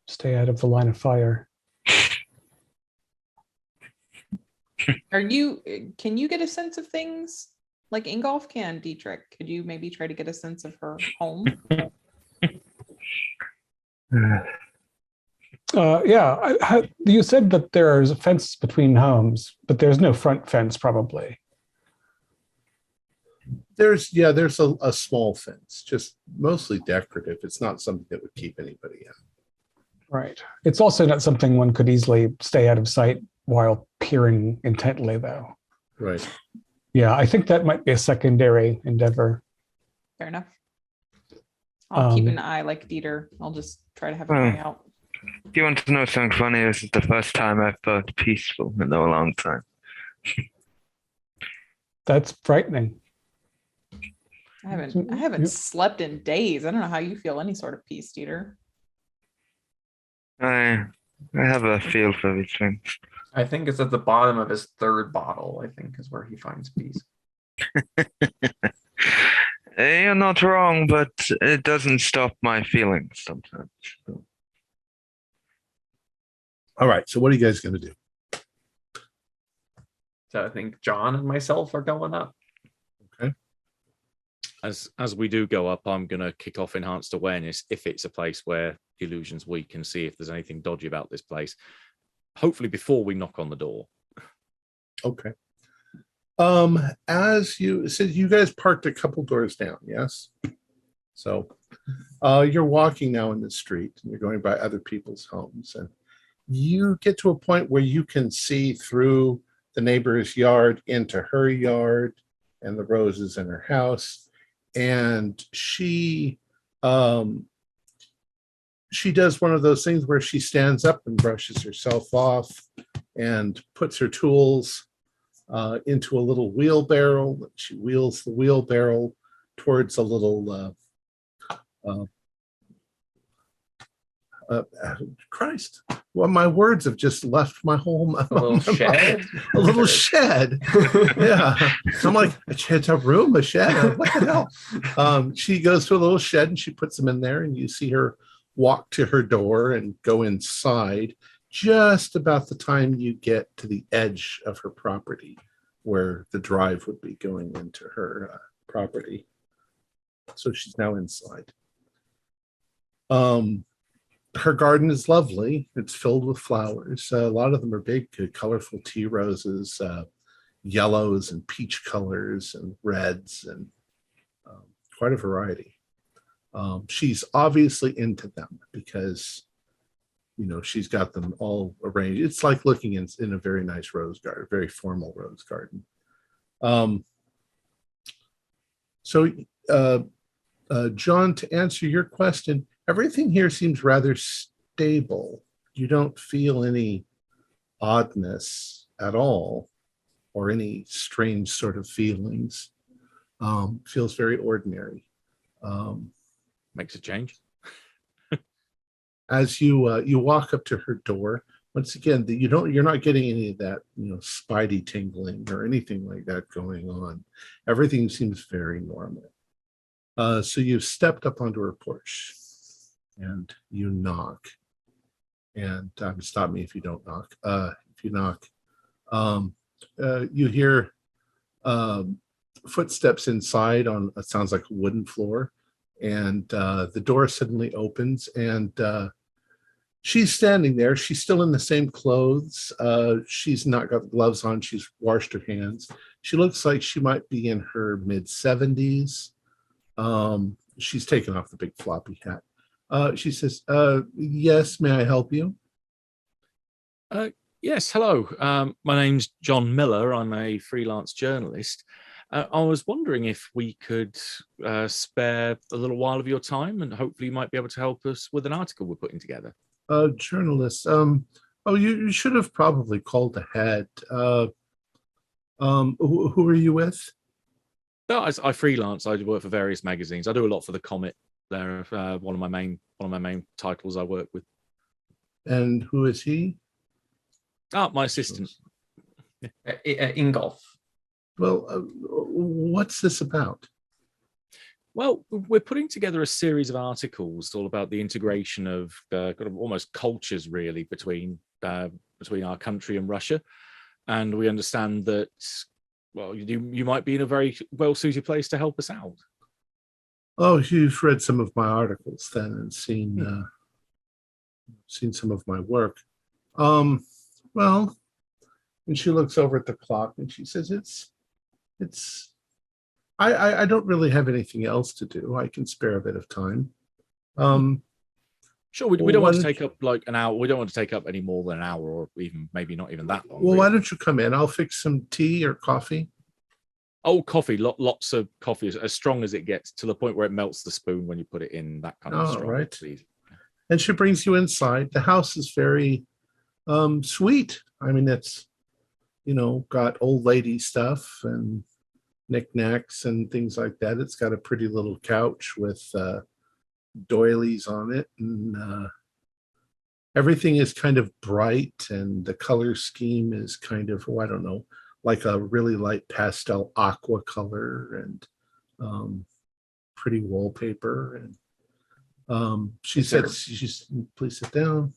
Stay out of the line of fire. Can you get a sense of things like Ingolf can, Dietrich? Could you maybe try to get a sense of her home? You said that there is a fence between homes, but there's no front fence, probably. There's a small fence, just mostly decorative. It's not something that would keep anybody in. Right. It's also not something one could easily stay out of sight while peering intently, though. Right. Yeah, I think that might be a secondary endeavor. Fair enough. I'll keep an eye like Dieter. I'll just try to have an eye out. Do you want to know something funny? This is the first time I've felt peaceful in a long time. That's frightening. I haven't slept in days. I don't know how you feel any sort of peace, Dieter. I have a feel for these things. I think it's at the bottom of his 3rd bottle, I think, is where he finds peace. You're not wrong, but it doesn't stop my feelings sometimes. All right. So what are you guys going to do? So I think John and myself are going up. Okay. As we do go up, I'm going to kick off enhanced awareness if it's a place where the illusion's weak and see if there's anything dodgy about this place. Hopefully before we knock on the door. Okay. As you said, you guys parked a couple doors down, yes? So you're walking now in the street and you're going by other people's homes, and you get to a point where you can see through the neighbor's yard into her yard and the roses in her house. And she does one of those things where she stands up and brushes herself off and puts her tools into a little wheelbarrow. She wheels the wheelbarrow towards a little Christ. Well, my words have just left my whole A little shed. A little shed. Yeah. I'm like, it's a room, a shed. What the hell? She goes to a little shed and she puts them in there, and you see her walk to her door and go inside just about the time you get to the edge of her property where the drive would be going into her property. So she's now inside. Her garden is lovely. It's filled with flowers. A lot of them are big, colorful tea roses, yellows and peach colors and reds, and quite a variety. She's obviously into them because, she's got them all arranged. It's like looking in a very nice rose garden, very formal rose garden. John, to answer your question, everything here seems rather stable. You don't feel any oddness at all or any strange sort of feelings. Feels very ordinary. Makes a change. As you walk up to her door, once again, you're not getting any of that, spidey tingling or anything like that going on. Everything seems very normal. So you've stepped up onto her porch and you knock. And stop me if you don't knock. If you knock, you hear footsteps inside on it sounds like a wooden floor, and the door suddenly opens, and she's standing there. She's still in the same clothes. She's not got gloves on. She's washed her hands. She looks like she might be in her mid-70s. She's taken off the big floppy hat. She says, yes, may I help you? Yes, hello. My name's John Miller. I'm a freelance journalist. I was wondering if we could spare a little while of your time, and hopefully you might be able to help us with an article we're putting together. Journalist. You should have probably called ahead. Who are you with? No, I freelance. I work for various magazines. I do a lot for the Comet. They're one of my main titles I work with. And who is he? My assistant. Ingolf. Well, what's this about? Well, we're putting together a series of articles all about the integration of kind of almost cultures, really, between our country and Russia. And we understand that, well, you might be in a very well-suited place to help us out. Oh, you've read some of my articles then and seen some of my work. Well, and she looks over at the clock and she says, I don't really have anything else to do. I can spare a bit of time. Sure, we don't want to take up like an hour. We don't want to take up any more than an hour, or even maybe not even that long. Well, why don't you come in? I'll fix some tea or coffee. Oh, coffee, lots of coffee, as strong as it gets, to the point where it melts the spoon when you put it in. That kind of strong. Right. Please. And she brings you inside. The house is very sweet. I mean, it's, got old lady stuff and knickknacks and things like that. It's got a pretty little couch with doilies on it, and everything is kind of bright, and the color scheme is kind of, I don't know, like a really light pastel aqua color, and pretty wallpaper. And she Is said, there- she's, please sit down.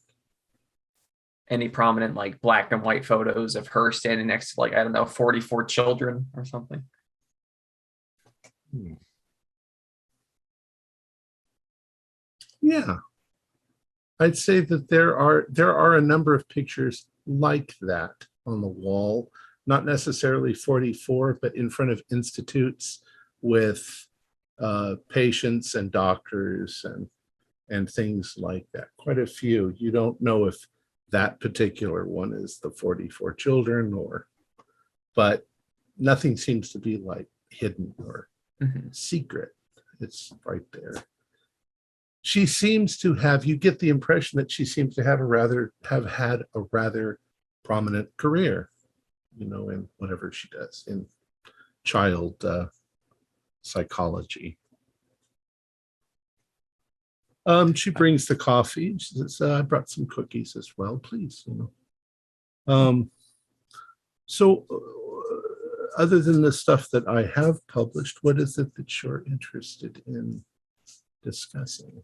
Any prominent like black and white photos of her standing next to like, I don't know, 44 children or something? Yeah. I'd say that there are a number of pictures like that on the wall, not necessarily 44, but in front of institutes with patients and doctors and things like that. Quite a few. You don't know if that particular one is the 44 children but nothing seems to be like hidden or secret. It's right there. She seems to have, you get the impression that she seems to have had a rather prominent career, in whatever she does in child psychology. She brings the coffee. She says, I brought some cookies as well, please. So other than the stuff that I have published, what is it that you're interested in discussing?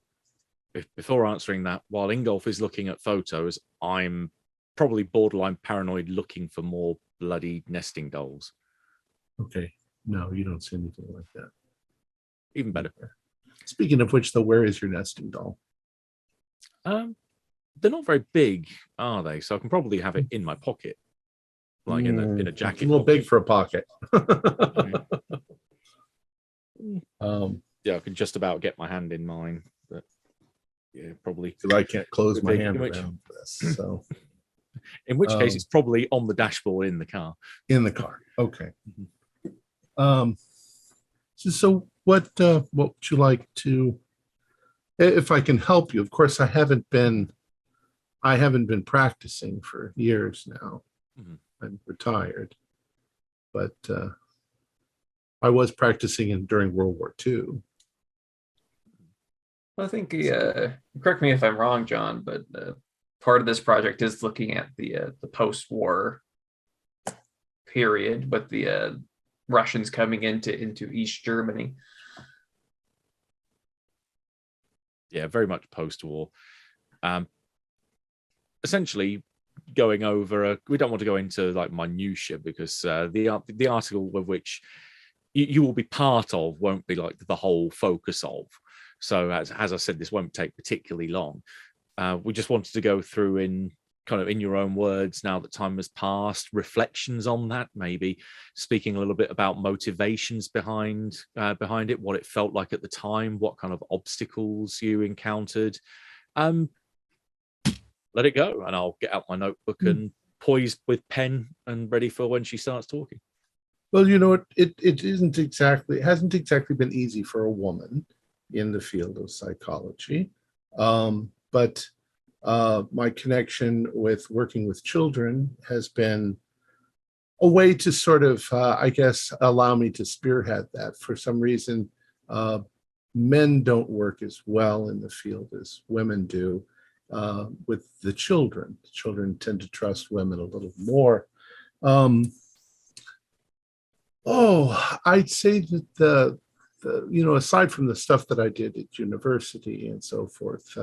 Before answering that, while Ingolf is looking at photos, I'm probably borderline paranoid looking for more bloody nesting dolls. Okay. No, you don't see anything like that. Even better. Speaking of which, though, where is your nesting doll? They're not very big, are they? So I can probably have it in my pocket, like in a jacket. It's a little big for a pocket. Yeah, I can just about get my hand in mine, but yeah, probably. Because I can't close my hand which- around this. So In which case, it's probably on the dashboard in the car. in the car. Okay. So what would you like to, if I can help you? Of course, I haven't been practicing for years now. I'm retired, but I was practicing during World War II. I think, correct me if I'm wrong, John, but part of this project is looking at the post-war period with the Russians coming into East Germany. Yeah, very much post-war. Essentially, going over we don't want to go into like minutiae because the article of which you will be part of won't be like the whole focus of. So as I said, this won't take particularly long. We just wanted to go through in your own words, now that time has passed, reflections on that, maybe speaking a little bit about motivations behind it, what it felt like at the time, what kind of obstacles you encountered. Let it go, and I'll get out my notebook and poised with pen and ready for when she starts talking. Well, it hasn't exactly been easy for a woman in the field of psychology, but my connection with working with children has been a way to sort of, I guess, allow me to spearhead that. For some reason, men don't work as well in the field as women do with the children. Children tend to trust women a little more. I'd say that aside from the stuff that I did at university and so forth,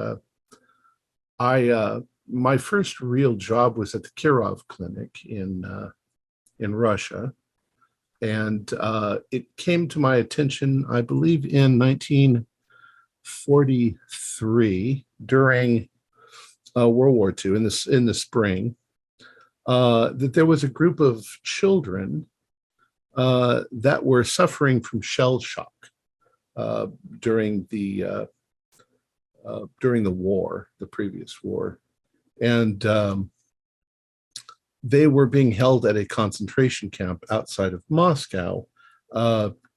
my first real job was at the Kirov Clinic in Russia, and it came to my attention, I believe, in 1943 during World War II in the spring, that there was a group of children that were suffering from shell shock during the war, the previous war, and they were being held at a concentration camp outside of Moscow,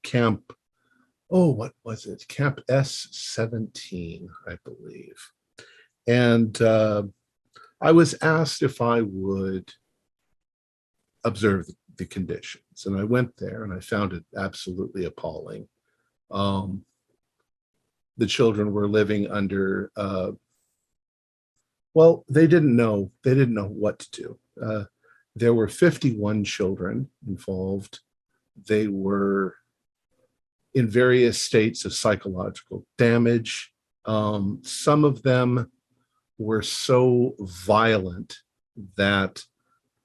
camp. Oh, what was it? Camp S-17, I believe. And I was asked if I would observe the conditions, and I went there, and I found it absolutely appalling. The children were living under, they didn't know what to do. There were 51 children involved. They were in various states of psychological damage. Some of them were so violent that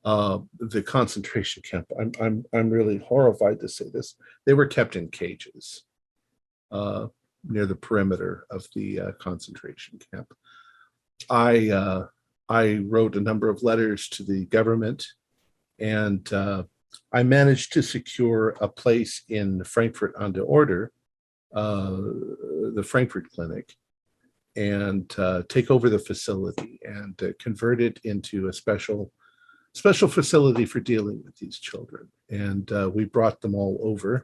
the concentration camp, I'm really horrified to say this, they were kept in cages near the perimeter of the concentration camp. I wrote a number of letters to the government, and I managed to secure a place in Frankfurt an der Oder, the Frankfurt clinic, and take over the facility and convert it into a special facility for dealing with these children. And we brought them all over.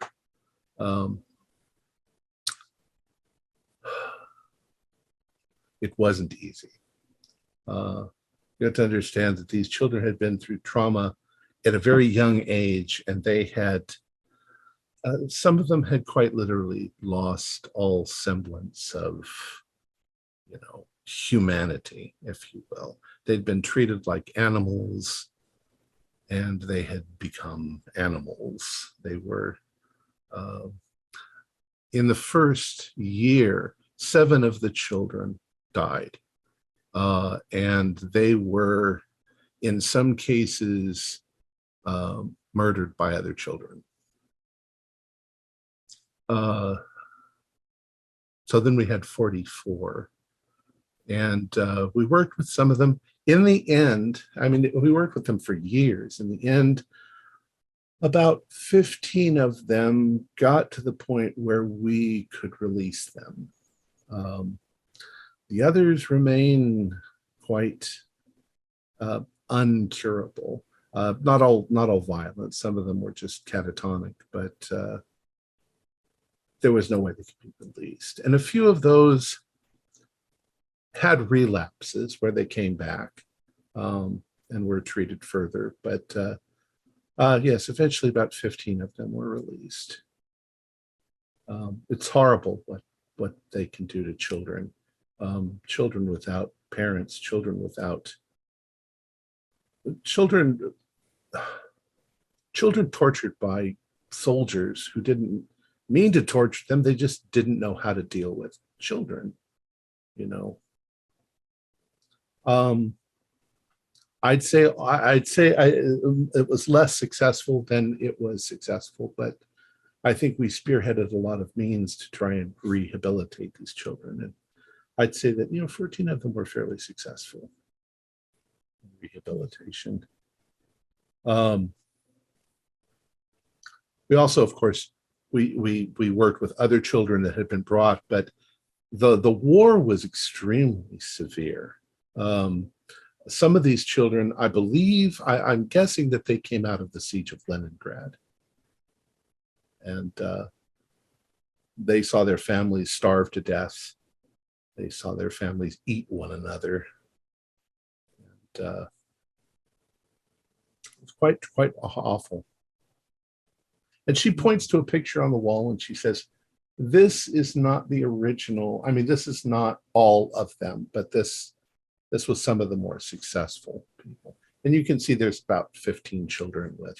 It wasn't easy. You have to understand that these children had been through trauma at a very young age, and they had, some of them had quite literally lost all semblance of, humanity, if you will. They'd been treated like animals, and they had become animals. They were, in the first year, 7 of the children died. And they were, in some cases, murdered by other children. So then we had 44. And we worked with some of them. In the end, we worked with them for years. In the end, about 15 of them got to the point where we could release them. The others remain quite uncurable. Not all violent. Some of them were just catatonic, but there was no way they could be released. And a few of those had relapses where they came back and were treated further. But yes, eventually about 15 of them were released. It's horrible what they can do to children. Children without parents, children tortured by soldiers who didn't mean to torture them. They just didn't know how to deal with children, I'd say it was less successful than it was successful, but I think we spearheaded a lot of means to try and rehabilitate these children. And I'd say that, 14 of them were fairly successful in rehabilitation. We also, of course, we worked with other children that had been brought, but the war was extremely severe. Some of these children, I believe, I'm guessing that they came out of the siege of Leningrad. And they saw their families starve to death. They saw their families eat one another. And it's quite awful. And she points to a picture on the wall and she says, this is not the original. This is not all of them, but this was some of the more successful people. And you can see there's about 15 children with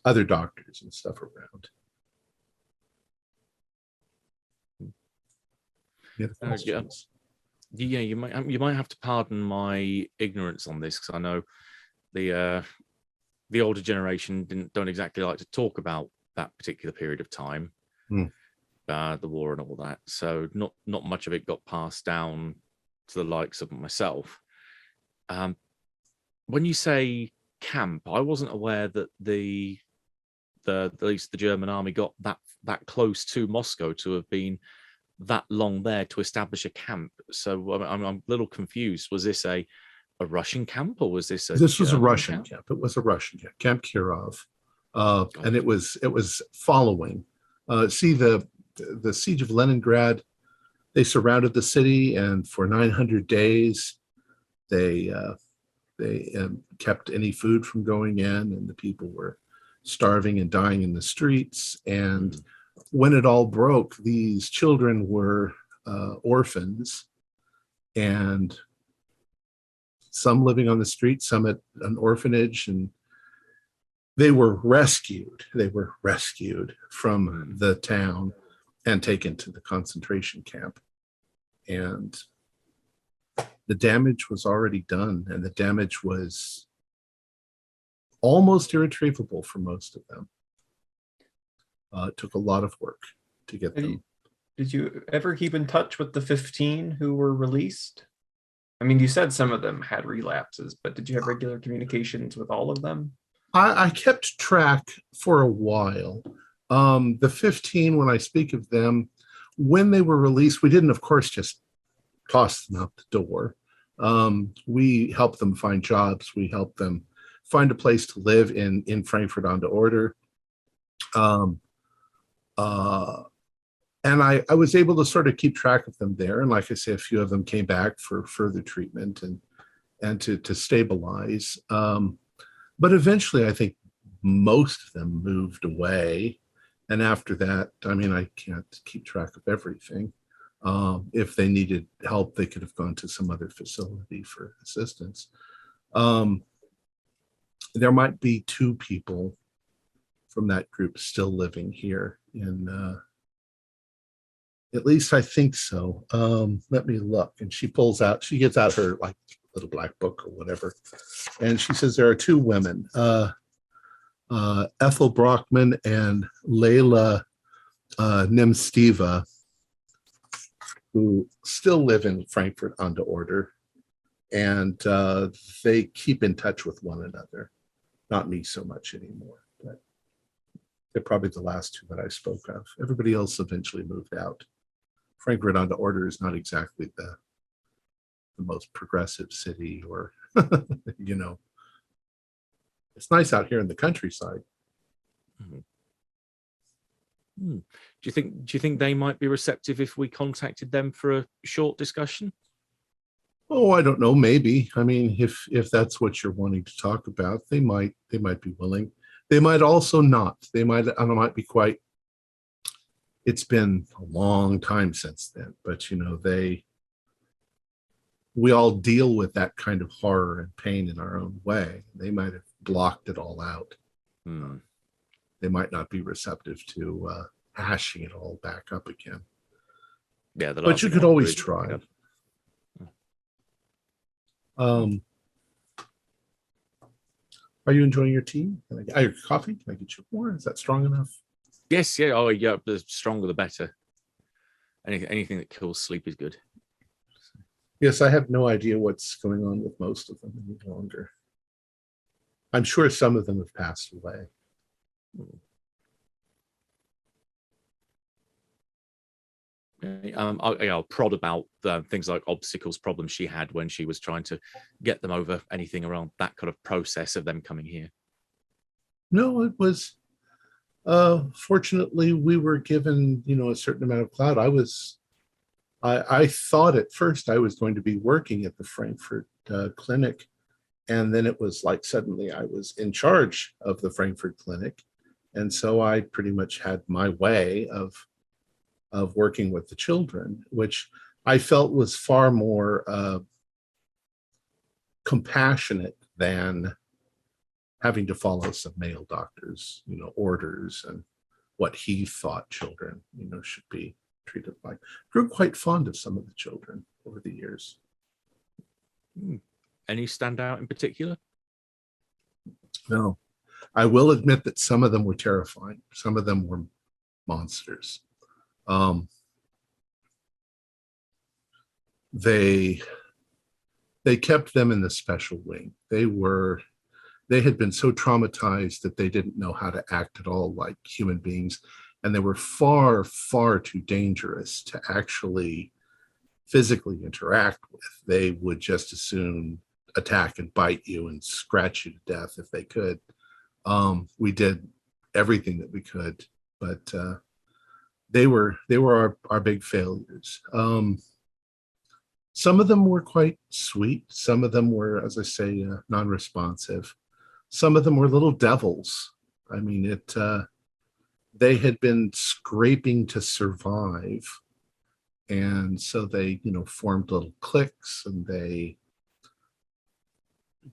other doctors and stuff around. Yeah, you might have to pardon my ignorance on this, because I know the older generation don't exactly like to talk about that particular period of time, the war and all that. So not much of it got passed down to the likes of myself. When you say camp, I wasn't aware that at least the German army got that close to Moscow to have been that long there to establish a camp. So I'm a little confused. Was this a Russian camp, or was this This was a Russian camp? It was a Russian camp, Camp Kirov, and it was following. See, the siege of Leningrad. They surrounded the city, and for 900 days, they kept any food from going in, and the people were starving and dying in the streets. And when it all broke, these children were orphans, and some living on the street, some at an orphanage, and they were rescued. They were rescued from the town and taken to the concentration camp. And the damage was already done, and the damage was almost irretrievable for most of them. It took a lot of work to get them. Did you ever keep in touch with the 15 who were released? I mean, you said some of them had relapses, but did you have regular communications with all of them? I kept track for a while. The 15, when I speak of them, when they were released, we didn't, of course, just toss them out the door. We helped them find jobs. We helped them find a place to live in Frankfurt on der Oder. And I was able to sort of keep track of them there. And like I say, a few of them came back for further treatment and to stabilize. But eventually, I think most of them moved away. And after that, I mean, I can't keep track of everything. If they needed help, they could have gone to some other facility for assistance. There might be 2 people from that group still living here in, at least I think so. Let me look. And she gets out her like little black book or whatever. And she says there are 2 women, Ethel Brockman and Layla Nemsteva, who still live in Frankfurt on der Oder. And they keep in touch with one another. Not me so much anymore, but they're probably the last 2 that I spoke of. Everybody else eventually moved out. Frankfurt on der Oder is not exactly the most progressive city, or you know, it's nice out here in the countryside. Do you think they might be receptive if we contacted them for a short discussion? Oh, I don't know. Maybe. I mean, if that's what you're wanting to talk about, they might be willing. They might also not. They might be quite. It's been a long time since then, but you know, we all deal with that kind of horror and pain in our own way. They might have blocked it all out. They might not be receptive to hashing it all back up again. Yeah, but you could always try. Are you enjoying your tea? Your coffee? Can I get you more? Is that strong enough? Yes, yeah. Oh, yeah. The stronger, the better. Anything that kills sleep is good. Yes, I have no idea what's going on with most of them any longer. I'm sure some of them have passed away. I'll prod about things like obstacles, problems she had when she was trying to get them over, anything around that kind of process of them coming here. No, it was, fortunately, we were given, you know, a certain amount of clout. I thought at first I was going to be working at the Frankfurt clinic. And then it was like suddenly I was in charge of the Frankfurt clinic. And so I pretty much had my way of working with the children, which I felt was far more compassionate than having to follow some male doctors, you know, orders and what he thought children, you know, should be treated like. Grew quite fond of some of the children over the years. Any stand out in particular? No. I will admit that some of them were terrifying. Some of them were monsters. They kept them in the special wing. They had been so traumatized that they didn't know how to act at all like human beings. And they were far, far too dangerous to actually physically interact with. They would just as soon attack and bite you and scratch you to death if they could. We did everything that we could, but they were our big failures. Some of them were quite sweet. Some of them were, as I say, non-responsive. Some of them were little devils. I mean, they had been scraping to survive. And so they, you know, formed little cliques, and they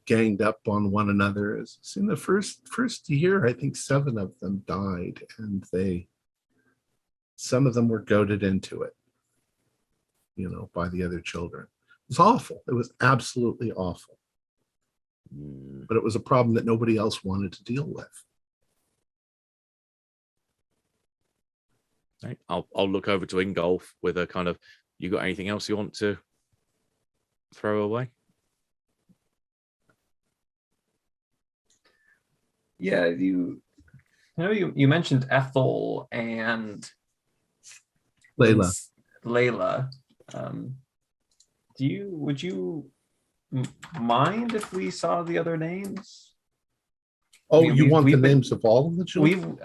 ganged up on one another. As in the first year, I think 7 of them died, and some of them were goaded into it, by the other children. It was awful. It was absolutely awful. But it was a problem that nobody else wanted to deal with. Right. I'll look over to Ingolf with a kind of, you got anything else you want to throw away? Yeah, you mentioned Ethel and Layla. Would you mind if we saw the other names? Oh, you want the names of all of the children?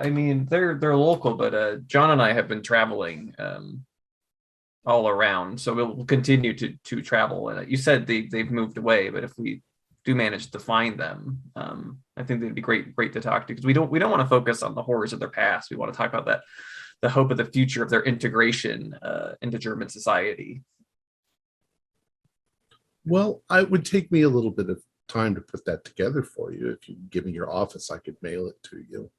They're local, but John and I have been traveling all around, so we'll continue to travel. And you said they've moved away, but if we do manage to find them, I think they'd be great to talk to, because we don't want to focus on the horrors of their past. We want to talk about the hope of the future of their integration into German society. Well, it would take me a little bit of time to put that together for you. If you give me your office, I could mail it to you.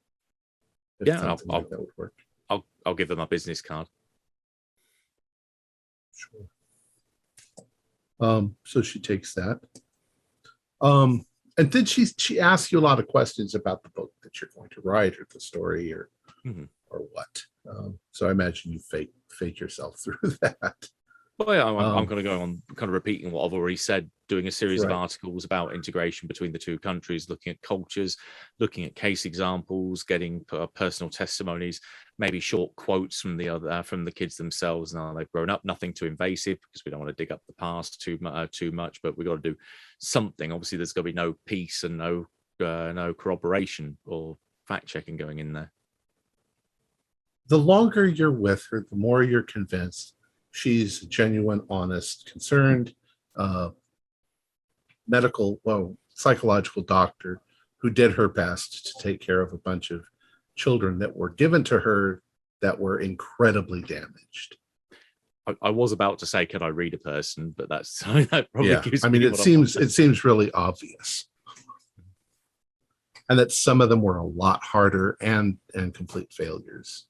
Yeah, that would work. I'll give them a business card. Sure. So she takes that. And then she asks you a lot of questions about the book that you're going to write, or the story, or what. So I imagine you fake yourself through that. Well, yeah, I'm going to go on kind of repeating what I've already said, doing a series of articles about integration between the two countries, looking at cultures, looking at case examples, getting personal testimonies, maybe short quotes from the kids themselves. Now they've grown up, nothing too invasive, because we don't want to dig up the past too much, but we've got to do something. Obviously, there's got to be no peace and no corroboration or fact checking going in there. The longer you're with her, the more you're convinced she's a genuine, honest, concerned, psychological doctor who did her best to take care of a bunch of children that were given to her that were incredibly damaged. I was about to say, can I read a person? But that probably gives me it seems really obvious. And that some of them were a lot harder and complete failures.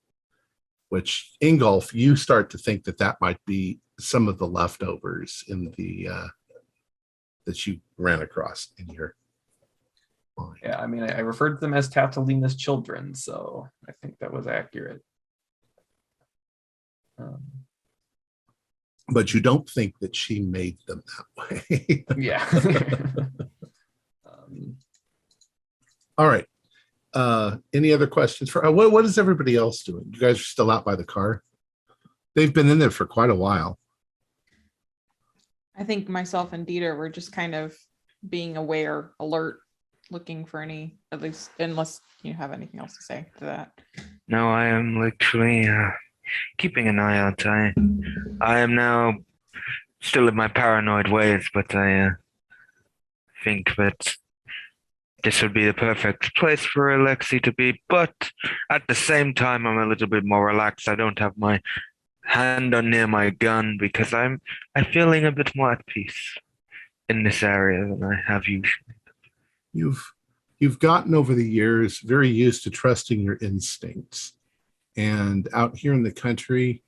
Which, Ingolf, you start to think that might be some of the leftovers in the that you ran across in your mind. Yeah, I referred to them as Tatalina's children, so I think that was accurate. But you don't think that she made them that way. Yeah. All right. Any other questions for what is everybody else doing? You guys are still out by the car? They've been in there for quite a while. I think myself and Dieter were just kind of being aware, alert, looking for any, at least, unless you have anything else to say to that. No, I am literally keeping an eye out. I am now still in my paranoid ways, but I think that this would be the perfect place for Alexei to be. But at the same time, I'm a little bit more relaxed. I don't have my hand on near my gun because I'm feeling a bit more at peace in this area than I have usually. You've gotten over the years very used to trusting your instincts. And out here in the country,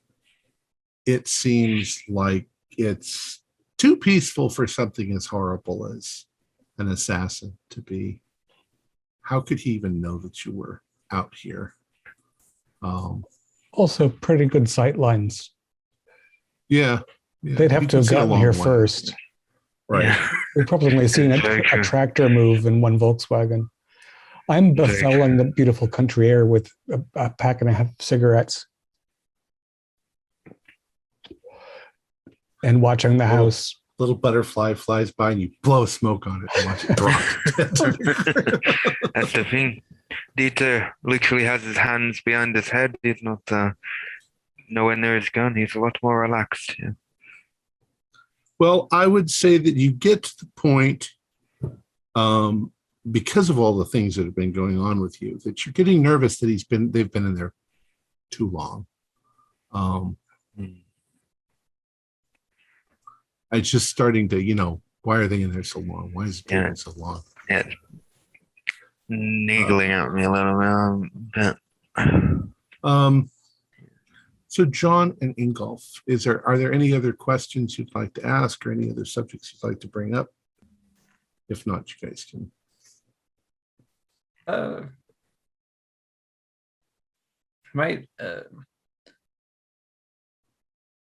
it seems like it's too peaceful for something as horrible as an assassin to be. How could he even know that you were out here? Also, pretty good sight lines. Yeah. They'd have to have gotten here first. Right. Yeah. We've probably only seen a tractor move in one Volkswagen. I'm befuddling the beautiful country air with a pack and a half of cigarettes and watching the house. Little butterfly flies by and you blow smoke on it and watch it drop. That's the thing. Dieter literally has his hands behind his head. He's not nowhere near his gun. He's a lot more relaxed. Yeah. Well, I would say that you get to the point, because of all the things that have been going on with you, that you're getting nervous that they've been in there too long. It's just starting to, Why are they in there so long? Why is it taking Yeah. so long? Yeah. Niggling at me a little bit. So John and Ingolf, are there any other questions you'd like to ask or any other subjects you'd like to bring up? If not, you guys can.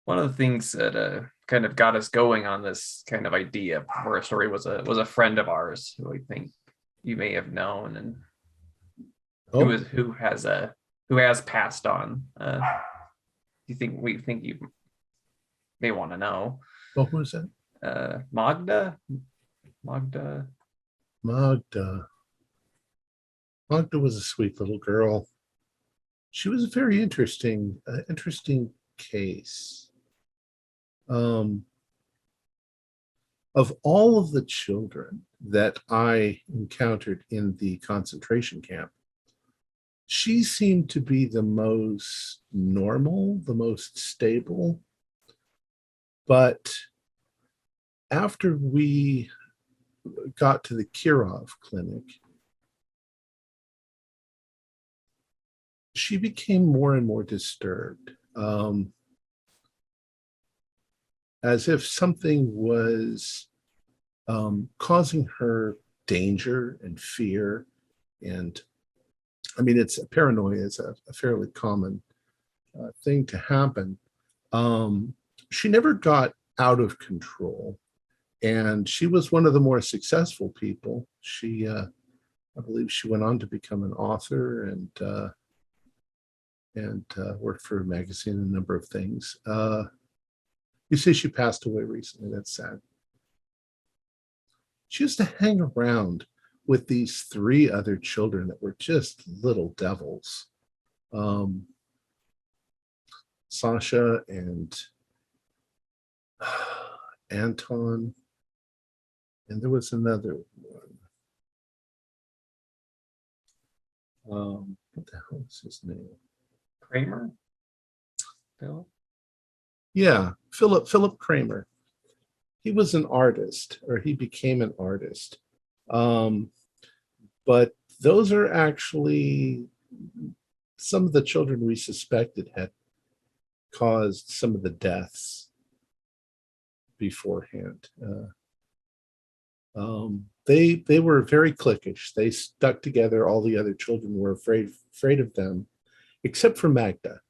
One of the things that kind of got us going on this kind of idea for a story was a friend of ours who I think you may have known, and who has passed on. We think you may want to know. Oh, who is that? Magda. Magda was a sweet little girl. She was a very interesting case. Of all of the children that I encountered in the concentration camp, she seemed to be the most normal, the most stable. But after we got to the Kirov clinic, she became more and more disturbed, as if something was causing her danger and fear. And I mean, paranoia is a fairly common thing to happen. She never got out of control, and she was one of the more successful people. She, I believe, she went on to become an author and worked for a magazine and a number of things. You say she passed away recently. That's sad. She used to hang around with these 3 other children that were just little devils. Sasha and Anton, and there was another one. What the hell is his name? Kramer? Philip? Yeah, Philip Kramer. He was an artist, or he became an artist. But those are actually some of the children we suspected had caused some of the deaths beforehand. They were very cliquish. They stuck together. All the other children were afraid of them, except for Magda.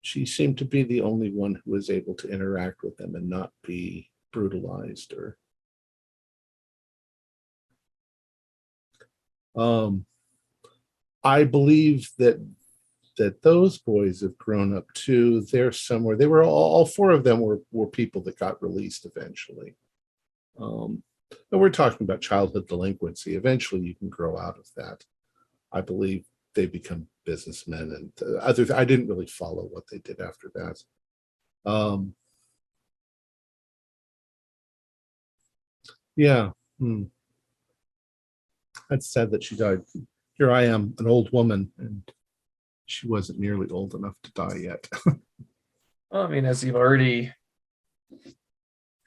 She seemed to be the only one who was able to interact with them and not be brutalized or I believe that those boys have grown up too. They're somewhere. They were all 4 of them were people that got released eventually. And we're talking about childhood delinquency. Eventually, you can grow out of that. I believe they become businessmen and other. I didn't really follow what they did after that. Yeah. That's sad that she died. Here I am, an old woman, and she wasn't nearly old enough to die yet. Well, I mean, as you've already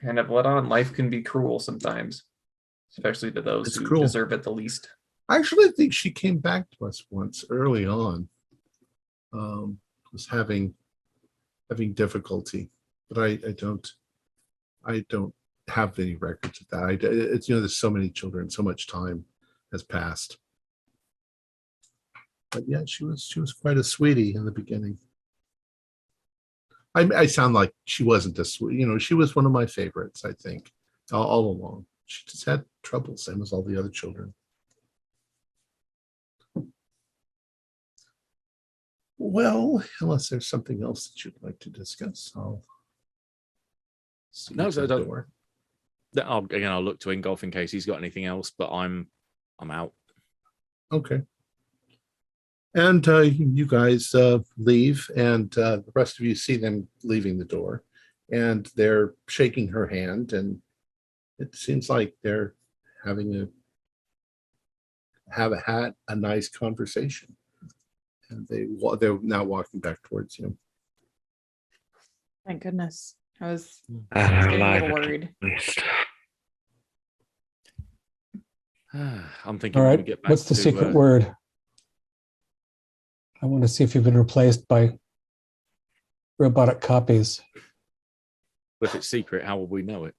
kind of let on, life can be cruel sometimes, especially to those who deserve it the least. I actually think she came back to us once early on. Was having difficulty, but I don't have any records of that. It's there's so many children, so much time has passed. But yeah, she was quite a sweetie in the beginning. I sound like she wasn't a sweet, she was one of my favorites, I think, all along. She just had trouble, same as all the other children. Well, unless there's something else that you'd like to discuss, I'll see you to the door. I'll look to Ingolf in case he's got anything else, but I'm out. Okay. And you guys leave, and the rest of you see them leaving the door, and they're shaking her hand, and it seems like they're having had a nice conversation, and they're now walking back towards you. Thank goodness. I was getting a little worried. I'm thinking All we right, can get back what's the to, secret word? I want to see if you've been replaced by robotic copies. If it's secret, how will we know it?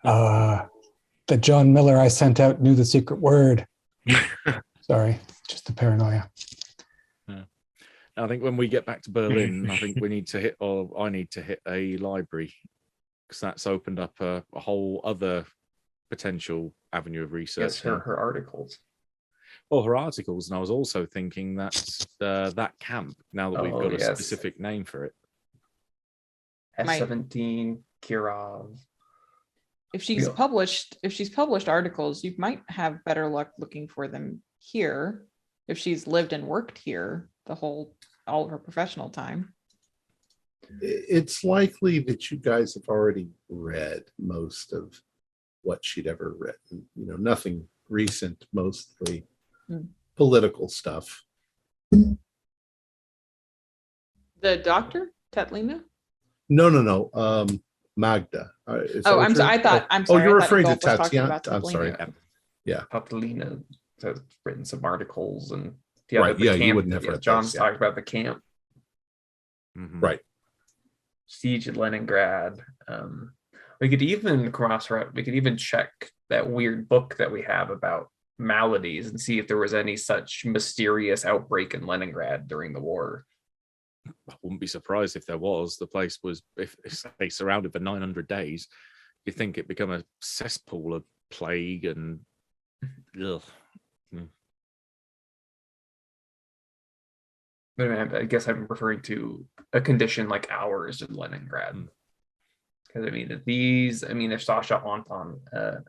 The John Miller I sent out knew the secret word. Sorry, just the paranoia. I think when we get back to Berlin, I think we need to hit, or I need to hit a library, because that's opened up a whole other potential avenue of research. Yes, her articles. Well, her articles, and I was also thinking that that camp, now that we've got a specific name for it. S17 Kirov. If she's published articles, you might have better luck looking for them here. If she's lived and worked here all of her professional time. It's likely that you guys have already read most of what she'd ever written. Nothing recent, mostly political stuff. The doctor, Tatlina? No. Magda. I'm sorry. I'm sorry. You're referring to Tatiana. I'm sorry. Yeah. Tatlina has written some articles, and right. Yeah, you wouldn't have read John's talked about the camp. Mm-hmm. Right. Siege at Leningrad. We could even check that weird book that we have about maladies and see if there was any such mysterious outbreak in Leningrad during the war. I wouldn't be surprised if there was. The place was, if they surrounded for 900 days, you'd think it'd become a cesspool of plague and ugh. I guess I'm referring to a condition like ours in Leningrad. Because if Sasha, Anton,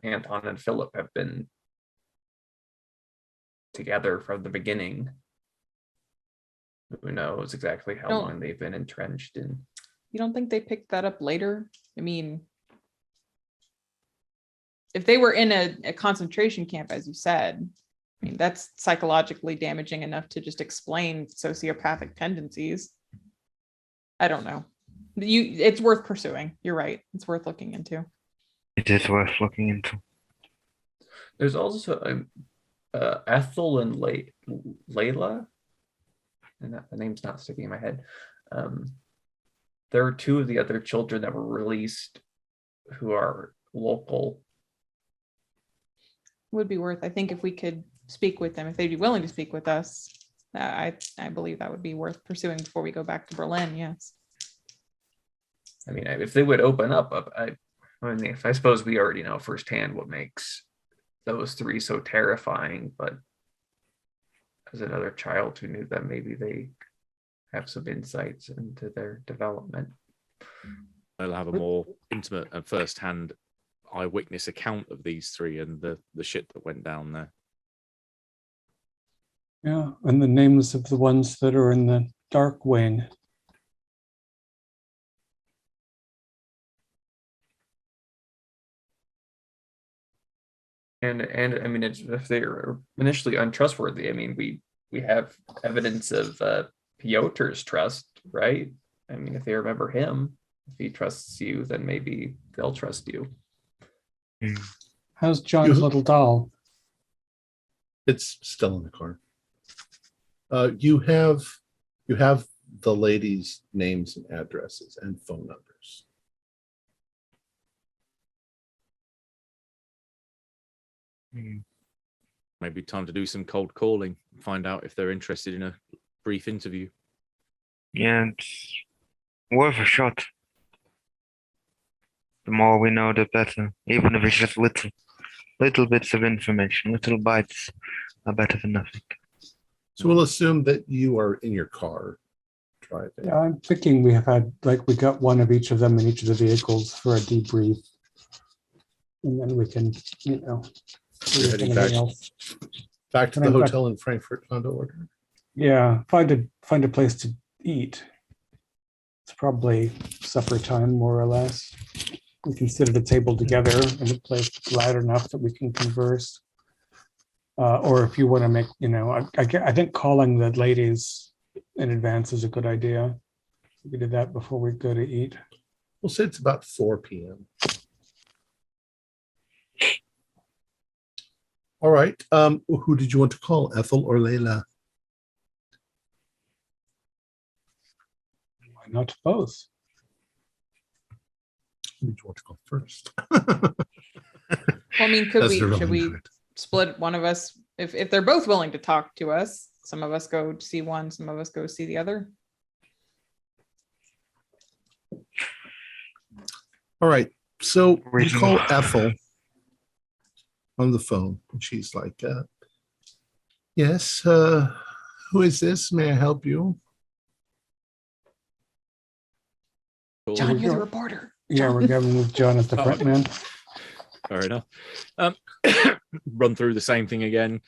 and Philip have been together from the beginning, who knows exactly how long they've been entrenched in. You don't think they picked that up later? I mean, if they were in a concentration camp, as you said, I mean, that's psychologically damaging enough to just explain sociopathic tendencies. I don't know. It's worth pursuing. You're right. It's worth looking into. It is worth looking into. There's also Ethel and Layla, and the name's not sticking in my head. There are two of the other children that were released who are local. Would be worth, I think, if we could speak with them, if they'd be willing to speak with us. I believe that would be worth pursuing before we go back to Berlin. Yes. I mean, if they would open up, I suppose we already know firsthand what makes those three so terrifying, but as another child who knew them, maybe they have some insights into their development. They'll have a more intimate and first-hand eyewitness account of these three and the shit that went down there. Yeah, and the names of the ones that are in the dark wing. And I mean, if they're initially untrustworthy, I mean, we have evidence of Piotr's trust, right? I mean, if they remember him, if he trusts you, then maybe they'll trust you. How's John's little doll? It's still in the car. You have the ladies' names and addresses and phone numbers. Maybe time to do some cold calling, find out if they're interested in a brief interview. Yeah, it's worth a shot. The more we know, the better. Even if it's just little bits of information, little bites are better than nothing. So we'll assume that you are in your car driving. Yeah, I'm thinking we got one of each of them in each of the vehicles for a debrief. And then we can, You're heading back to the hotel in Frankfurt under order. Yeah, find a place to eat. It's probably supper time, more or less. We can sit at a table together in a place loud enough that we can converse. Or if you want to make, I think calling the ladies in advance is a good idea. We did that before we go to eat. We'll say it's about 4 p.m. All right. Who did you want to call, Ethel or Layla? Why not both? Who did you want to call first? Well, I mean, That's should we irrelevant. split one of us? If they're both willing to talk to us, some of us go to see one, some of us go see the other. All right. So you Reasonable. call Ethel on the phone, and she's like, yes, who is this? May I help you? John, you're the reporter. Yeah, we're giving John as the front man. Fair enough. Run through the same thing again.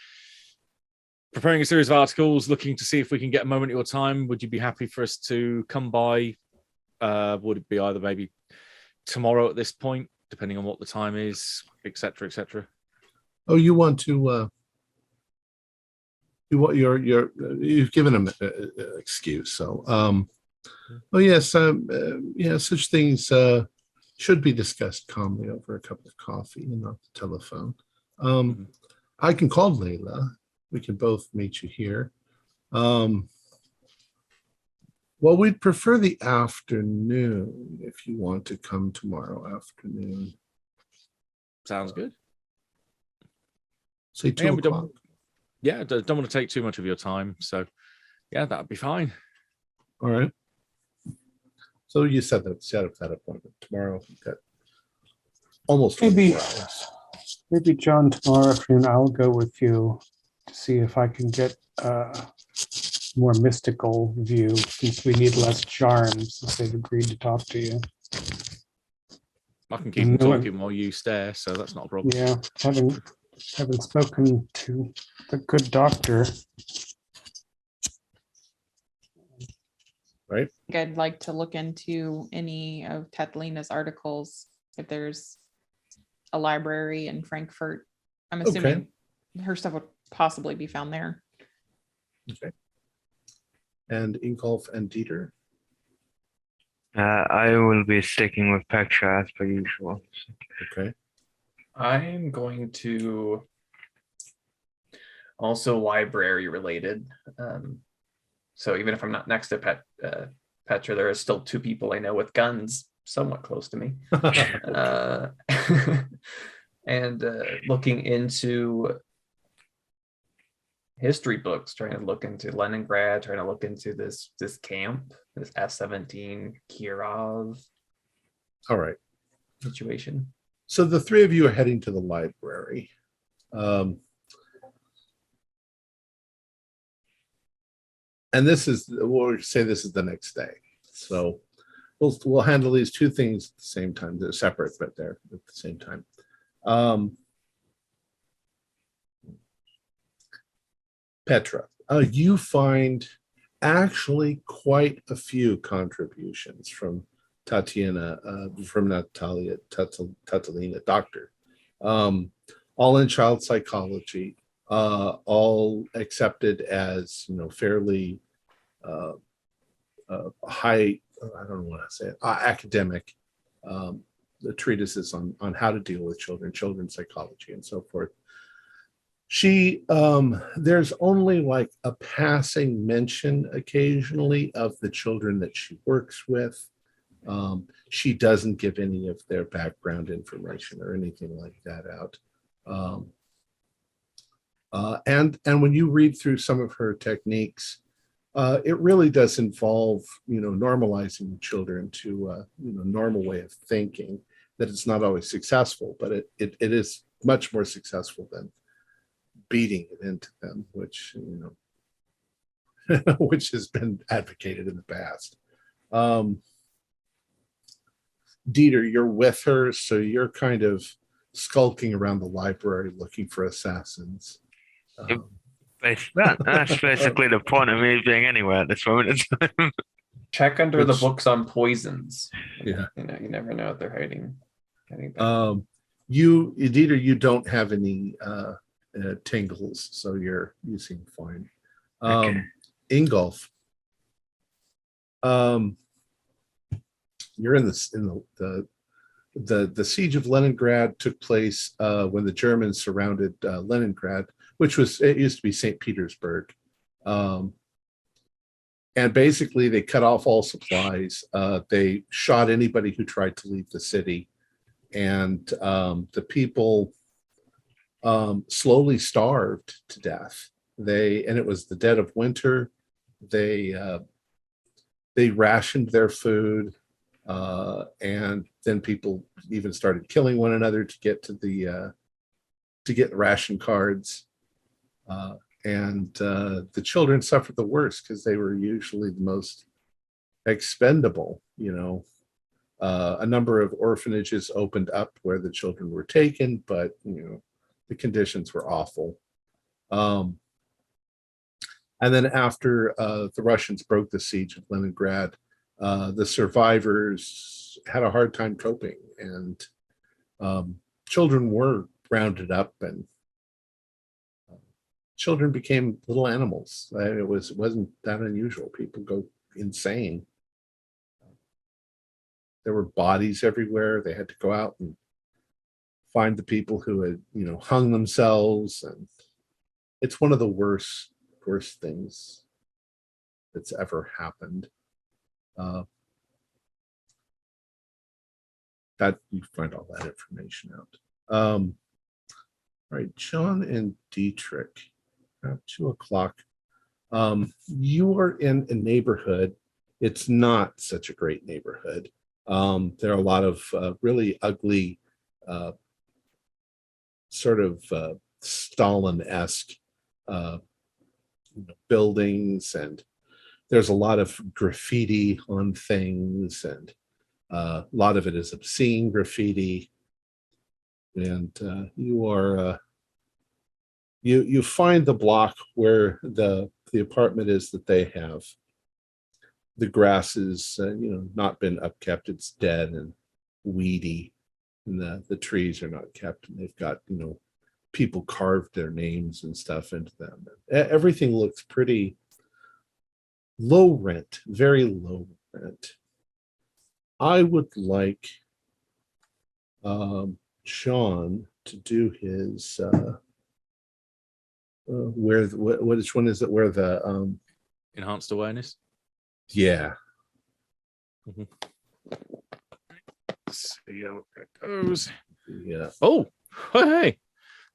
Preparing a series of articles, looking to see if we can get a moment of your time. Would you be happy for us to come by? Would it be either maybe tomorrow at this point, depending on what the time is, etc., etc.? Oh, you want to? You've given him an excuse. So, oh yes, yeah, such things should be discussed calmly over a cup of coffee and not the telephone. I can call Layla. We can both meet you here. Well, we'd prefer the afternoon if you want to come tomorrow afternoon. Sounds good. Say 2 o'clock. Don't want to take too much of your time. So, yeah, that'd be fine. All right. So you set up that appointment tomorrow. You've got almost 24 hours. Maybe John, tomorrow afternoon, I'll go with you to see if I can get a more mystical view, since we need less charms, since they've agreed to talk to you. I can keep talking while you stare, so that's not a problem. Yeah, having spoken to the good doctor. Right. I think I'd like to look into any of Catalina's articles if there's a library in Frankfurt. I'm assuming her stuff would possibly be found there. Okay. And Ingolf and Dieter? I will be sticking with Petra as per usual. Okay. I'm going to also library related. So even if I'm not next to Petra, there are still two people I know with guns somewhat close to me. And looking into history books, trying to look into Leningrad, trying to look into this camp, this S-17 Kirov All right. situation. So the three of you are heading to the library. And we'll say this is the next day. So we'll handle these two things at the same time. They're separate, but they're at the same time. Petra, you find actually quite a few contributions from Tatiana, from Natalia Tatalina, doctor, all in child psychology, all accepted as fairly high. I don't know what to say. Academic the treatises on how to deal with children's psychology, and so forth. She there's only like a passing mention occasionally of the children that she works with. She doesn't give any of their background information or anything like that out. And when you read through some of her techniques, it really does involve normalizing children to a normal way of thinking. That it's not always successful, but it is much more successful than beating it into them, which which has been advocated in the past. Dieter, you're with her, so you're kind of skulking around the library looking for assassins. That's basically the point of me being anywhere at this moment in time. Check under the books on poisons. Yeah, you never know what they're hiding. Dieter, you don't have any tingles, so you seem fine. Okay. Ingolf, you're in the the siege of Leningrad took place when the Germans surrounded Leningrad, which it used to be St. Petersburg. And basically, they cut off all supplies. They shot anybody who tried to leave the city. And the people slowly starved to death. And it was the dead of winter. They rationed their food. And then people even started killing one another to get ration cards. And the children suffered the worst because they were usually the most expendable. A number of orphanages opened up where the children were taken, but the conditions were awful. And then after the Russians broke the siege of Leningrad, the survivors had a hard time coping, and children were rounded up, and children became little animals. It wasn't that unusual. People go insane. There were bodies everywhere. They had to go out and find the people who had, hung themselves, and it's one of the worst things that's ever happened. That you find all that information out. All right, John and Dietrich, at 2:00. You are in a neighborhood. It's not such a great neighborhood. There are a lot of really ugly, sort of Stalin-esque buildings, and there's a lot of graffiti on things, and a lot of it is obscene graffiti. And you find the block where the apartment is that they have. The grass is not been upkept. It's dead and weedy, and the trees are not kept, and they've got people carved their names and stuff into them. Everything looks pretty low rent, very low rent. I would like Sean to do his which one is it? Where the enhanced awareness. Yeah. Mm-hmm. Let's see how that goes. Yeah. Oh, hey.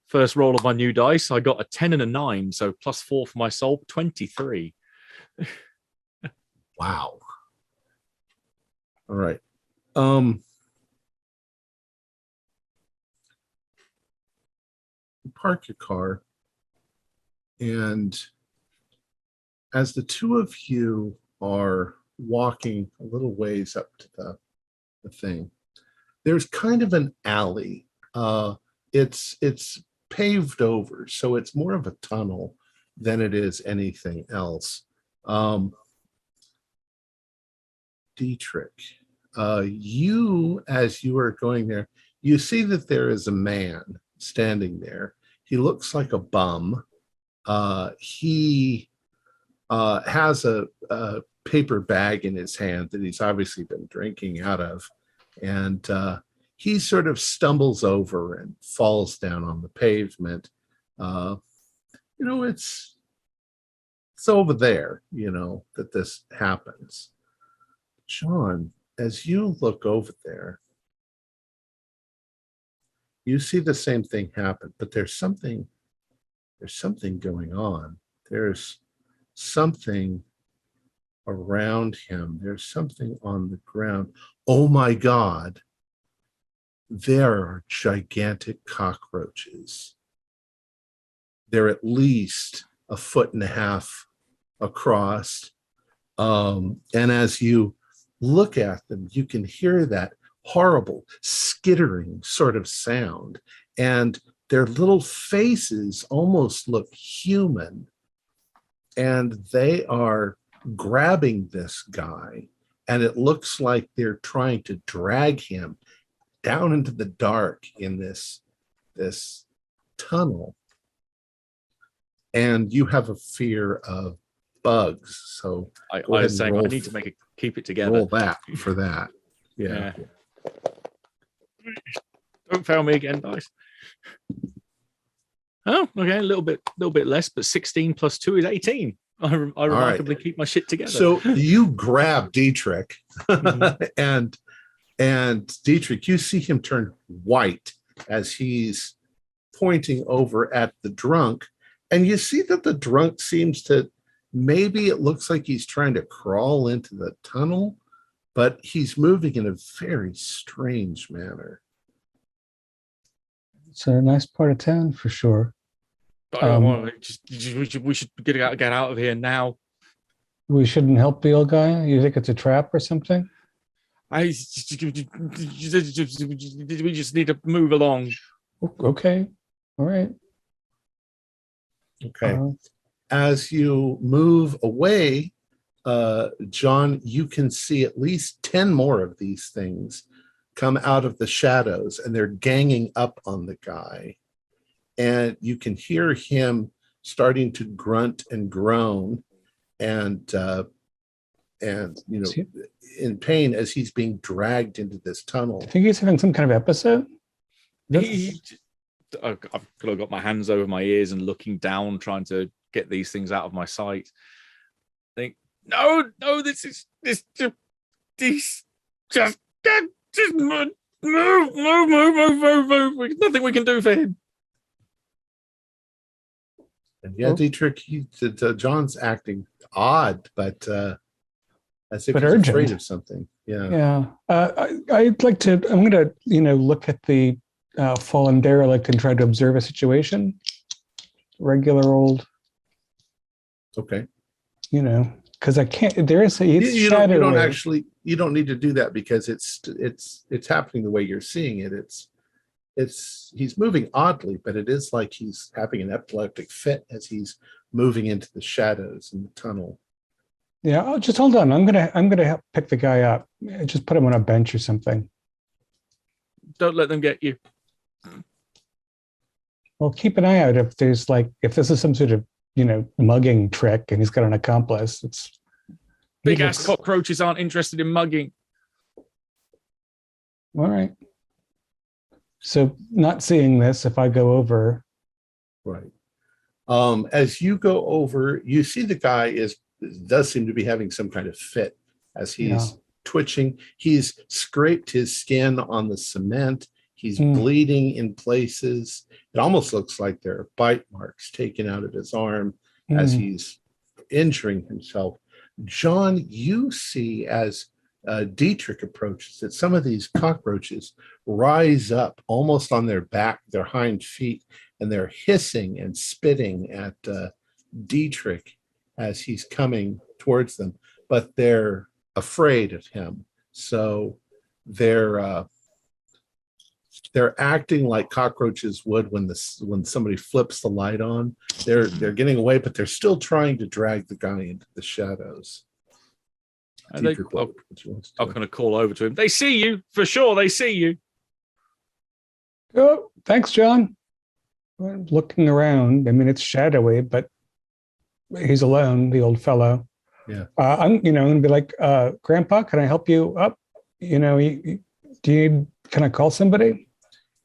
First roll of my new dice. I got a 10 and a 9, so +4 for my soul, 23. Wow. All right. Park your car, and as the two of you are walking a little ways up to the thing, there's kind of an alley. It's paved over, so it's more of a tunnel than it is anything else. Dietrich, you, as you are going there, you see that there is a man standing there. He looks like a bum. He has a paper bag in his hand that he's obviously been drinking out of, and he sort of stumbles over and falls down on the pavement. It's over there, that this happens. John, as you look over there, you see the same thing happen, but there's something going on. There's something around him. There's something on the ground. Oh my God. There are gigantic cockroaches. They're at least 1.5 feet across. And as you look at them, you can hear that horrible skittering sort of sound, and their little faces almost look human, and they are grabbing this guy, and it looks like they're trying to drag him down into the dark in this tunnel. And you have a fear of bugs, so I was saying I need to keep it together. Roll that for that. Yeah. Don't fail me again, dice. Oh, okay, a little bit less, but 16 plus 2 is 18. I remarkably keep my shit together. So you grab Dietrich, Mhm. and Dietrich, you see him turn white as he's pointing over at the drunk, and you see that the drunk seems to, maybe it looks like he's trying to crawl into the tunnel, but he's moving in a very strange manner. It's a nice part of town for sure. We should get out of here now. We shouldn't help the old guy? You think it's a trap or something? We just need to move along. Okay. All right. Okay. As you move away, John, you can see at least 10 more of these things come out of the shadows, and they're ganging up on the guy. And you can hear him starting to grunt and groan and in pain as he's being dragged into this tunnel. I think he's having some kind of episode. I've got my hands over my ears and looking down, trying to get these things out of my sight. Think, no, this just move. There's nothing we can do for him. And yeah, Dietrich, John's acting odd, but as if he's urgent. afraid of something. Yeah. I'd like to. I'm going to, look at the fallen derelict and try to observe a situation. Regular old. Okay. Because I can't. There is you don't need to do that because it's happening the way you're seeing it. He's moving oddly, but it is like he's having an epileptic fit as he's moving into the shadows in the tunnel. Yeah, just hold on. I'm gonna help pick the guy up. Just put him on a bench or something. Don't let them get you. Well, keep an eye out if this is some sort of mugging trick and he's got an accomplice. Big ass cockroaches aren't interested in mugging. All right. So not seeing this, if I go over. Right. As you go over, you see the guy does seem to be having some kind of fit as he's twitching. He's scraped his skin on the cement. He's bleeding in places. It almost looks like there are bite marks taken out of his arm as he's injuring himself. John, you see as Dietrich approaches that some of these cockroaches rise up almost on their back, their hind feet, and they're hissing and spitting at Dietrich as he's coming towards them, but they're afraid of him. So they're acting like cockroaches would when somebody flips the light on. They're getting away, but they're still trying to drag the guy into the shadows. I'm going to call over to him. They see you for sure. They see you. Oh, thanks, John. I'm looking around. I mean, it's shadowy, but he's alone, the old fellow. Yeah. I'm going to be like, Grandpa, can I help you up? Can I call somebody?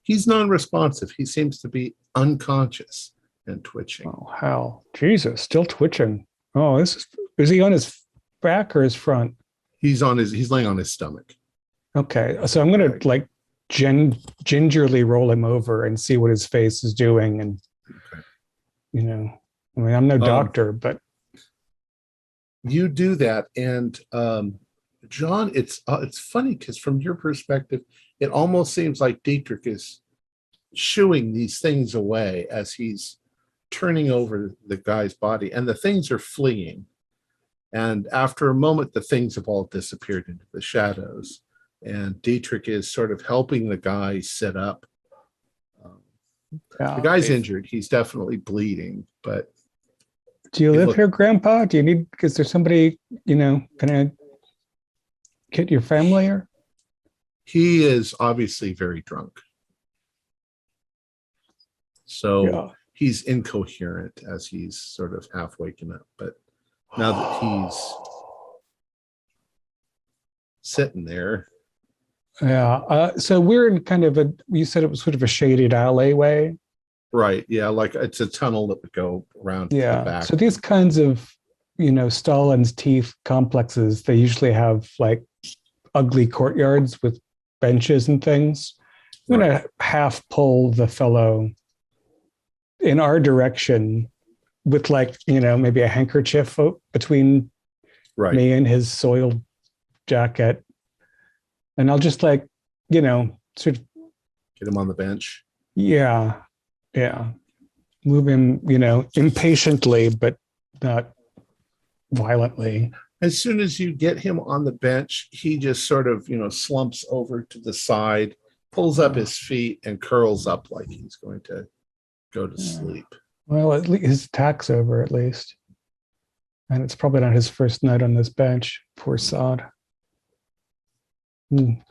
He's non-responsive. He seems to be unconscious and twitching. Oh, hell. Jesus, still twitching. Oh, is he on his back or his front? He's laying on his stomach. Okay. So I'm going to gingerly roll him over and see what his face is doing. And, I'm no doctor, but. You do that. And John, it's funny because from your perspective, it almost seems like Dietrich is shooing these things away as he's turning over the guy's body, and the things are fleeing. And after a moment, the things have all disappeared into the shadows, and Dietrich is sort of helping the guy sit up. The guy's injured. He's definitely bleeding, but. Do you live here, Grandpa? Is there somebody, can I get your family here? He is obviously very drunk. So he's incoherent as he's sort of half waking up. But now that he's sitting there. Yeah. So we're in kind of you said it was sort of a shaded alleyway. Right. Yeah. Like it's a tunnel that would go around to the Yeah. back. So these kinds of, Stalin's teeth complexes, they usually have like ugly courtyards with benches and things. I'm going to half pull the fellow in our direction with like, maybe a handkerchief between me and his soiled jacket. And I'll just like, sort of get him on the bench. Yeah. Move him, impatiently, but not violently. As soon as you get him on the bench, he just sort of, slumps over to the side, pulls up his feet, and curls up like he's going to go to sleep. Well, at least his attack's over, at least. And it's probably not his first night on this bench. Poor sod.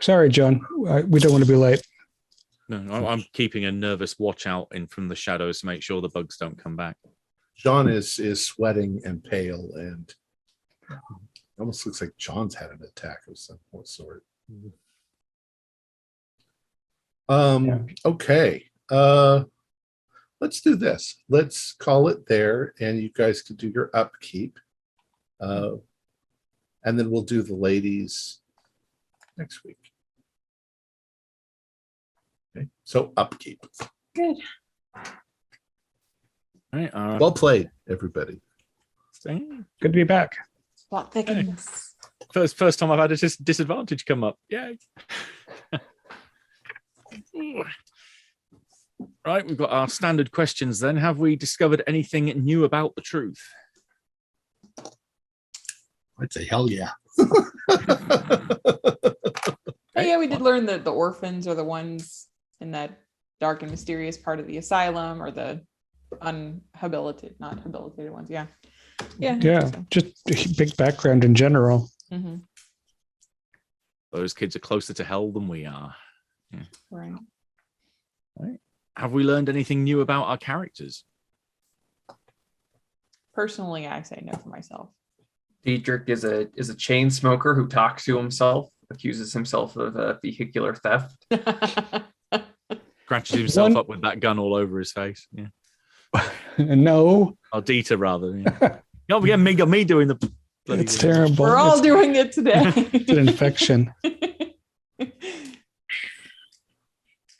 Sorry, John. We don't want to be late. No, I'm keeping a nervous watch out in from the shadows to make sure the bugs don't come back. John is sweating and pale, and it almost looks like John's had an attack of some sort. Okay. Let's do this. Let's call it there, and you guys can do your upkeep. And then we'll do the ladies next week. Okay, so upkeep. Good. All right, well played, everybody. Good to be back. Plot thickens. First time I've had a disadvantage come up. Yay. Right, we've got our standard questions then. Have we discovered anything new about the truth? I'd say hell yeah. Oh, yeah, we did learn that the orphans are the ones in that dark and mysterious part of the asylum, or the not habilitated ones. Yeah. Just a big background in general. Mm-hmm. Those kids are closer to hell than we are. Yeah. Right. Have we learned anything new about our characters? Personally, I say no for myself. Diedrich is a chain smoker who talks to himself, accuses himself of vehicular theft. Scratches himself up with that gun all over his face. Yeah. No. Or Dieter, rather. Yeah. Oh, yeah, me doing the bloody. It's terrible. We're all doing it today. It's an infection.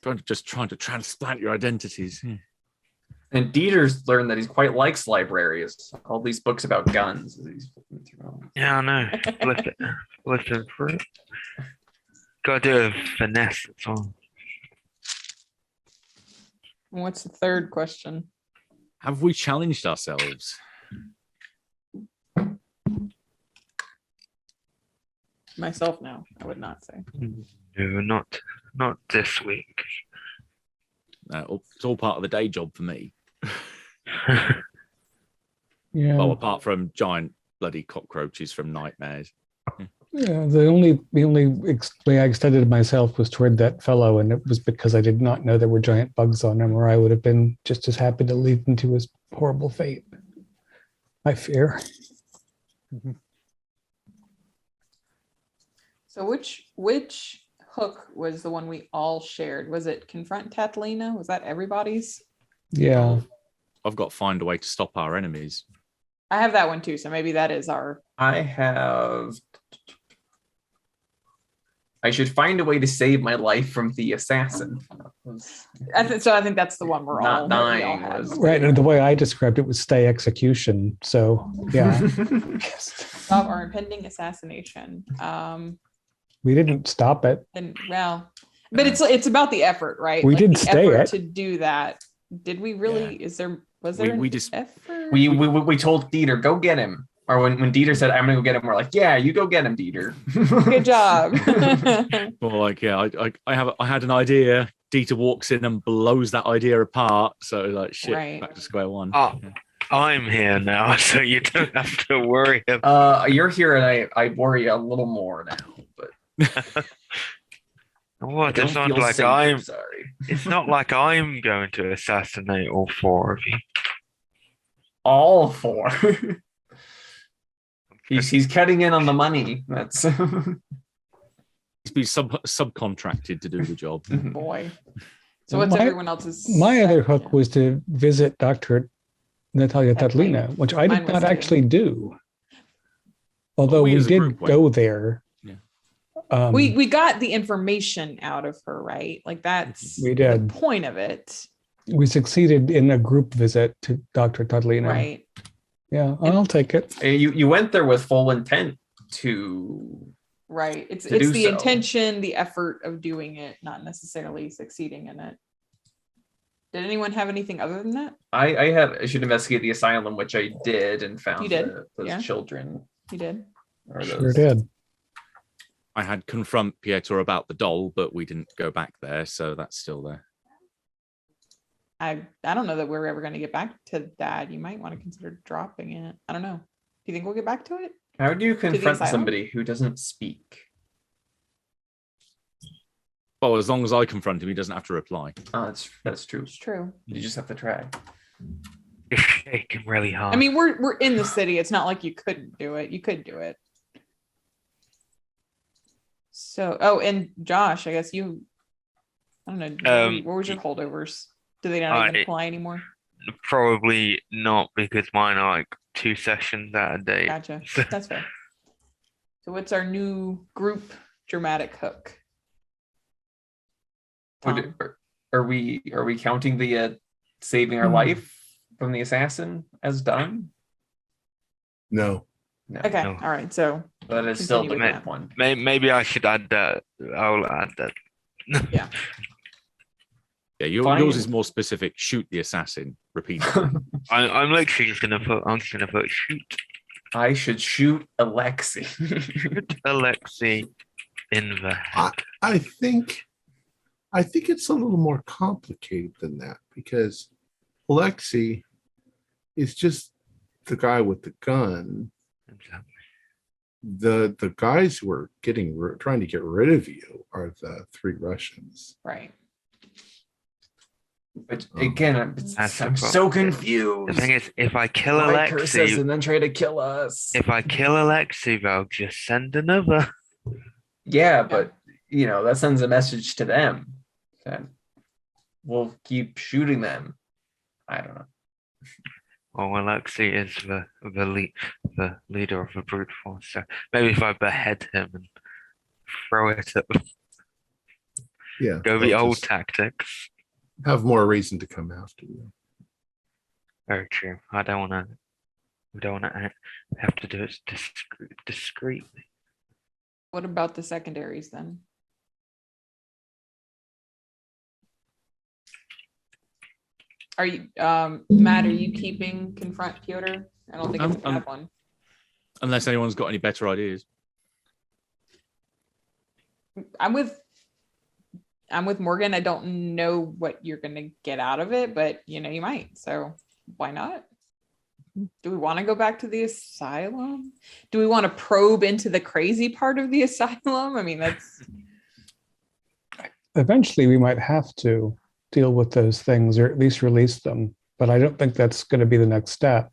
Trying to transplant your identities. Yeah. And Dieter's learned that he quite likes libraries. All these books about guns. Yeah, I know. Listen for it. Got to do a finesse. That's all. What's the third question? Have we challenged ourselves? Myself, no, I would not say. No, not this week. It's all part of the day job for me. Yeah. Well, apart from giant bloody cockroaches from nightmares. Yeah, the only way I extended myself was toward that fellow, and it was because I did not know there were giant bugs on him, or I would have been just as happy to lead him to his horrible fate. I fear. Mm-hmm. So which hook was the one we all shared? Was it Confront Catalina? Was that everybody's? Yeah. I've got Find a Way to Stop Our Enemies. I have that one too, so maybe that is our... I should find a way to save my life from the assassin. I think that's the one we're all... Not dying. Right, and the way I described it was stay execution, so yeah. Stop our impending assassination. We didn't stop it. And well, but it's about the effort, right? We like did the stay effort it to do that. Did we really? Yeah. Was there we an just effort? We told Dieter, go get him. Or when Dieter said, I'm gonna go get him, we're like, yeah, you go get him, Dieter. Good job. Well, like, yeah, I had an idea. Dieter walks in and blows that idea apart. So like, shit, Right. back to square one. Oh, I'm here now, so you don't have to worry You're here, and I worry a little more now. But what? I It's don't not feel like safe, sorry. It's not like I'm going to assassinate all four of you. All four. He's cutting in on the money. That's He's He's been subcontracted to do the job. Boy. So what's everyone else's? My other hook was to visit Dr. Natalia Tatlina, which I did not actually do. Although we did go there. Yeah. We got the information out of her, right? Like that's we did. The point of it. We succeeded in a group visit to Dr. Tatlina. Right. Yeah, I'll take it. And you went there with full intent to. Right. It's to do the so. intention, the effort of doing it, not necessarily succeeding in it. Did anyone have anything other than that? I should investigate the asylum, which I did, and found You did? those children. You did. Sure did. I had confront Pietro about the doll, but we didn't go back there, so that's still there. I don't know that we're ever going to get back to that. You might want to consider dropping it. I don't know. Do you think we'll get back to it? How do you confront somebody who doesn't speak? Well, as long as I confront him, he doesn't have to reply. Oh, that's true. It's true. You just have to try. You're shaking really hard. I mean, we're in the city. It's not like you couldn't do it. You could do it. So, and Josh, I guess you. I don't know. What was your holdovers? Do they not even apply anymore? Probably not, because mine are like 2 sessions out of date. Gotcha. That's fair. So, what's our new group dramatic hook? Are we counting the saving our life from the assassin as done? No. Okay. No. All right. So that is still the mid one. Maybe I should add that. I'll add that. Yeah. Yeah, yours is more specific. Shoot the assassin repeatedly. I'm literally just gonna put shoot. I should shoot Alexei. Shoot Alexei in the head. I think it's a little more complicated than that, because Alexei is just the guy with the gun. Exactly. The guys who are trying to get rid of you are the 3 Russians. Right. But again, I'm so confused. The thing is, if I kill Alexei and then try to kill us, if I kill Alexei, they'll just send another. Yeah, but that sends a message to them. Then we'll keep shooting them. I don't know. Well, Alexei is the leader of the brute force, so maybe if I behead him and throw it at them. Yeah. Go the old tactics. Have more reason to come after you. Very true. We don't want to have to do it discreetly. What about the secondaries then? Are you, Matt? Are you keeping confront Piotr? I don't think it's a bad one. Unless anyone's got any better ideas. I'm with Morgan. I don't know what you're going to get out of it, but you might. So why not? Do we want to go back to the asylum? Do we want to probe into the crazy part of the asylum? I mean, that's. Eventually, we might have to deal with those things, or at least release them. But I don't think that's going to be the next step.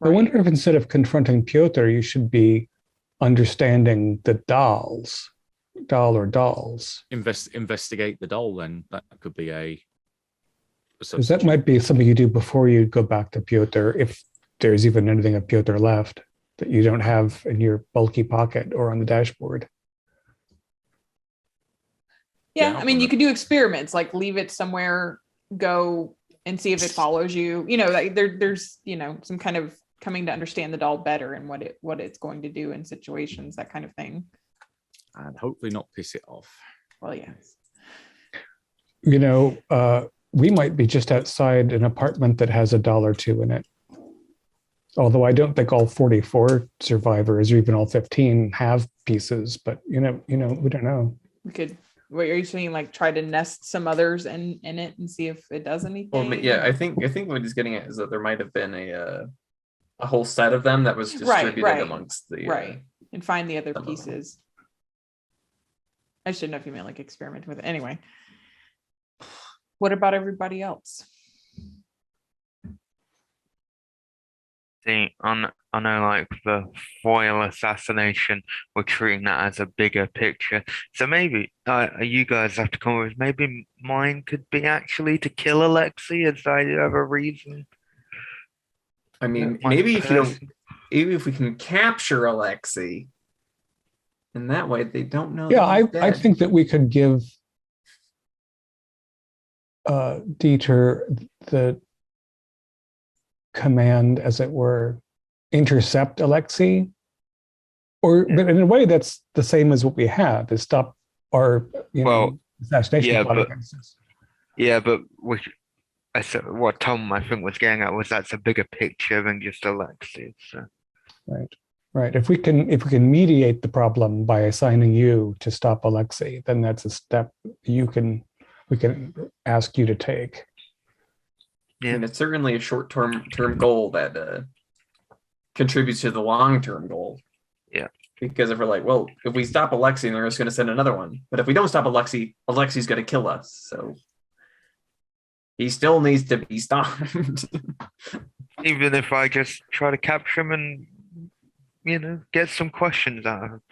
Right. I wonder if instead of confronting Piotr, you should be understanding the dolls. Investigate the doll, then that could be a because that might be something you do before you go back to Piotr, if there's even anything of Piotr left that you don't have in your bulky pocket or on the dashboard. Yeah, I mean, you could do experiments, like leave it somewhere, go and see if it follows you. Like there's some kind of coming to understand the doll better and what it's going to do in situations, that kind of thing. And hopefully not piss it off. Well, yeah. We might be just outside an apartment that has a doll or two in it. Although I don't think all 44 survivors, or even all 15, have pieces. But we don't know. We could. What are you saying? Like try to nest some others in it and see if it does anything. Well, yeah, I think what he's getting at is that there might have been a whole set of them that was distributed amongst the and find the other pieces. I should know if you meant like experiment with it. Anyway, what about everybody else? See, on I know, like the foil assassination, we're treating that as a bigger picture. So maybe you guys have to come up with maybe mine could be actually to kill Alexei. Is that you have a reason? I mean, My maybe if person- maybe if we can capture Alexei, and that way they don't know. Yeah, that he's I dead. think that we could give Dieter the command, as it were, intercept Alexei, but in a way that's the same as what we have, is stop our assassination yeah, plot but- against us. Yeah, but I said what Tom I think was getting at was that's a bigger picture than just Alexei. So. Right. If we can mediate the problem by assigning you to stop Alexei, then that's a step we can ask you to take. Yeah, and it's certainly a short-term goal that contributes to the long-term goal. Yeah. Because if we're like, well, if we stop Alexei, they're just going to send another one. But if we don't stop Alexei, Alexei's going to kill us. So he still needs to be stopped. Even if I just try to capture him and, get some questions out of him.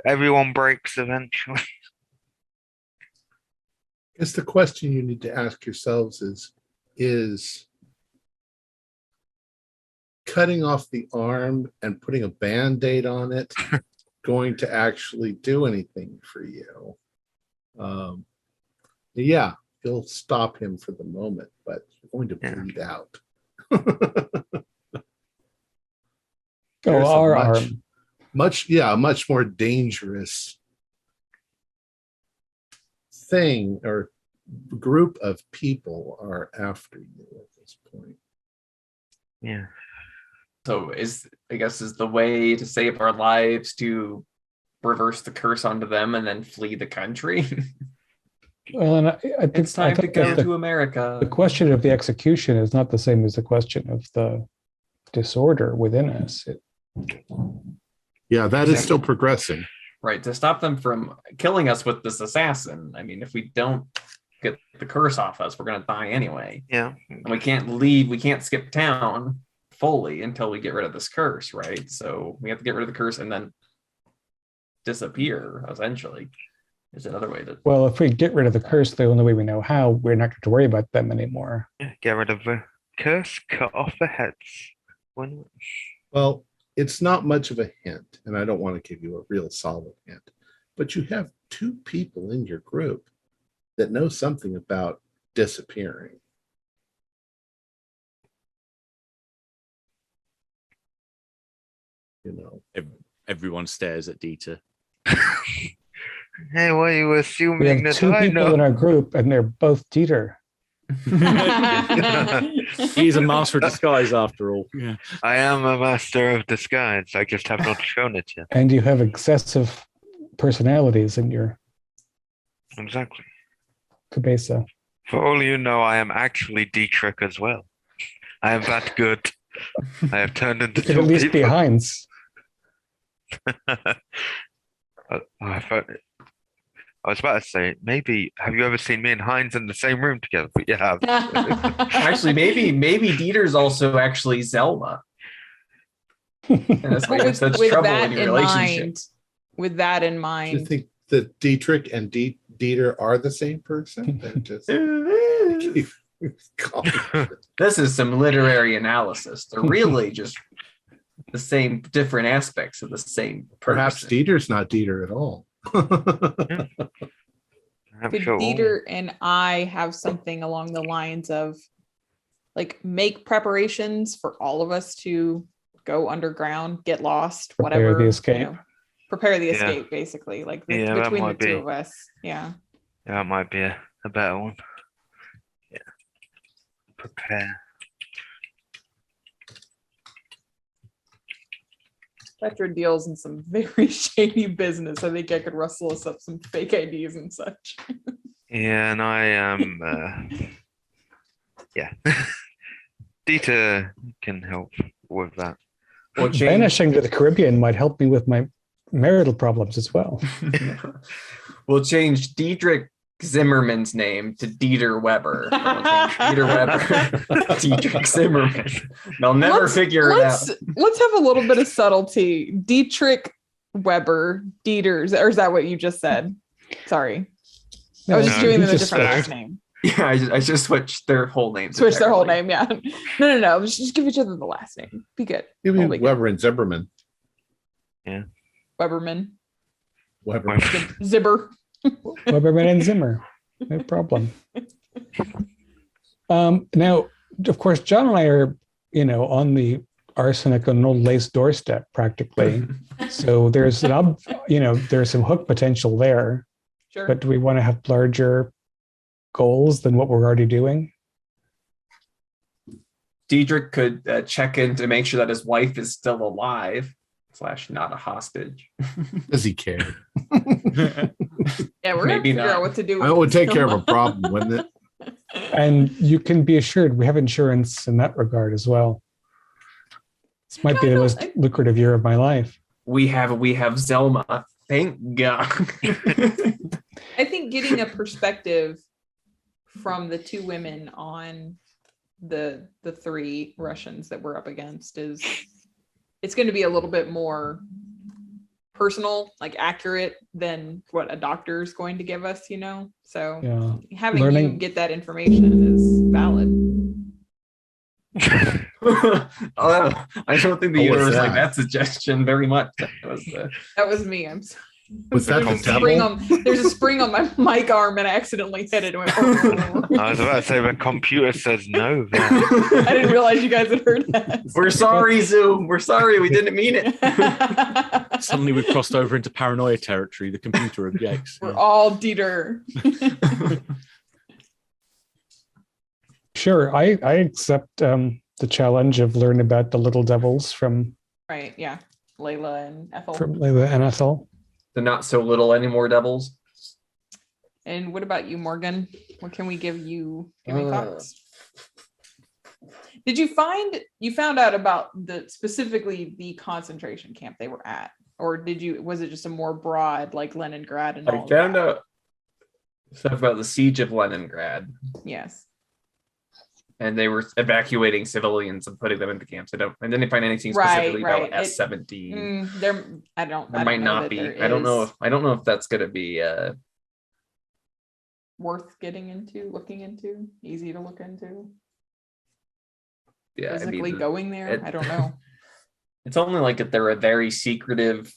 Everyone breaks eventually. I guess the question you need to ask yourselves is cutting off the arm and putting a Band-Aid on it going to actually do anything for you? Yeah, you'll stop him for the moment, but you're going to bleed out. There's a Our much- arm. much more dangerous thing or group of people are after you at this point. Yeah. So I guess is the way to save our lives to reverse the curse onto them and then flee the country? Well, and I think It's time to think go that to America. the question of the execution is not the same as the question of the disorder within us. Yeah, that is still progressing. Right, to stop them from killing us with this assassin. I mean, if we don't get the curse off us, we're going to die anyway. Yeah. And we can't leave, we can't skip town fully until we get rid of this curse, right? So we have to get rid of the curse and then disappear, essentially. Is another way to. Well, if we get rid of the curse the only way we know how, we're not going to worry about them anymore. Get rid of the curse, cut off the heads. Well, it's not much of a hint, and I don't want to give you a real solid hint, but you have two people in your group that know something about disappearing. Everyone stares at Dieter. Hey, what are you We assuming have that two I people in know? our group, and they're both Dieter. He's a master of disguise after all. Yeah. I am a master of disguise. I just have not shown it yet. And you have excessive personalities in your Exactly. cabeza. For all you know, I am actually Dietrich as well. I am that good. I have turned into You could two at least be people. Heinz. I was about to say, maybe, have you ever seen me and Heinz in the same room together? But you have. Actually, maybe Dieter's also actually Zelma. And that's why you're such trouble in your relationship. With that in Do you mind, think that Dietrich and Dieter are the same person? They're just This is some literary analysis. They're really just the same, different aspects of the same Perhaps person. Dieter's not Dieter at all. I'm could sure all- Dieter and I have something along the lines of like make preparations for all of us to go underground, get lost, Prepare whatever. the escape. Prepare the Yeah. escape, basically. Like Yeah, that between the might two be. of us. Yeah. Yeah, that might be a better one. Yeah. Prepare. Petra deals in some very shady business. I think I could rustle us up some fake IDs and such. Yeah, and I am. Yeah. Dieter can help with that. We'll change, Vanishing to the Caribbean might help me with my marital problems as well. we'll change Dietrich Zimmerman's name to Dieter Weber. Dieter Weber, Dietrich Zimmerman. They'll never figure it out. Let's have a little bit of subtlety. Dietrich Weber, Dieter's, or is that what you just said? Sorry. I was just giving them a different last name. Yeah, I just switched their whole names. Switch their whole name, yeah. No. Just give each other the last name. Be good. Give me Weber and Zimmerman. Yeah. Weberman. Weber. Zibber. Weberman and Zimmer. No problem. Now, of course, John and I are, on the arsenic and old lace doorstep practically. So there's there's some hook potential there. Sure. But do we want to have larger goals than what we're already doing? Diedrich could check in to make sure that his wife is still alive / not a hostage. Does he care? Yeah, we're going to figure out what to do. I would take care of a problem, wouldn't it? And you can be assured we have insurance in that regard as well. This might be the most lucrative year of my life. We have Zelma. Thank God. I think getting a perspective from the two women on the three Russians that we're up against it's going to be a little bit more personal, like accurate than what a doctor is going to give us, So having you get that information is valid. I don't think the universe like that suggestion very much. That was me. I'm sorry. Was that there's a spring on my mic arm and I accidentally hit it. I was about to say the computer says no. I didn't realize you guys had heard that. We're sorry, Zoom. We're sorry. We didn't mean it. Suddenly we've crossed over into paranoia territory. The computer objects. We're all Dieter. Sure. I accept the challenge of learning about the little devils from... Right, yeah. Layla and Ethel. From Layla and Ethel. The not so little anymore devils. And what about you, Morgan? What can we give you? Give me thoughts. Did you found out about specifically the concentration camp they were at? Or was it just a more broad, like Leningrad and all? I found out stuff about the siege of Leningrad. Yes. And they were evacuating civilians and putting them into camps. I didn't find anything specifically about S-17. There might not be. I don't know if that's going to be worth looking into, easy to look into. Yeah, physically going there. I don't know. It's only like if they're a very secretive,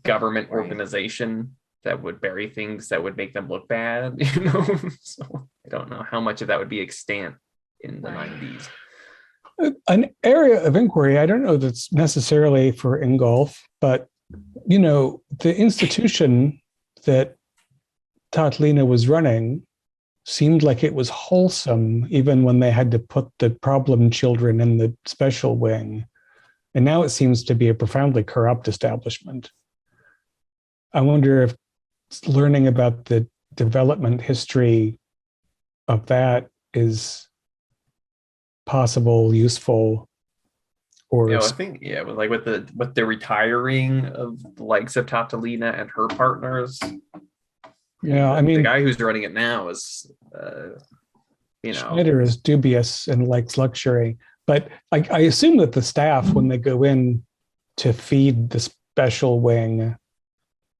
government organization that would bury things that would make them look bad. So I don't know how much of that would be extant in the 90s. An area of inquiry, I don't know that's necessarily for Ingolf, but the institution that Tatlina was running seemed like it was wholesome, even when they had to put the problem children in the special wing. And now it seems to be a profoundly corrupt establishment. I wonder if learning about the development history of that is possible, useful, or I think with the retiring of the likes of Tatalina and her partners. Yeah, I mean, the guy who's running it now is Schneider is dubious and likes luxury, but I assume that the staff, when they go in to feed the special wing,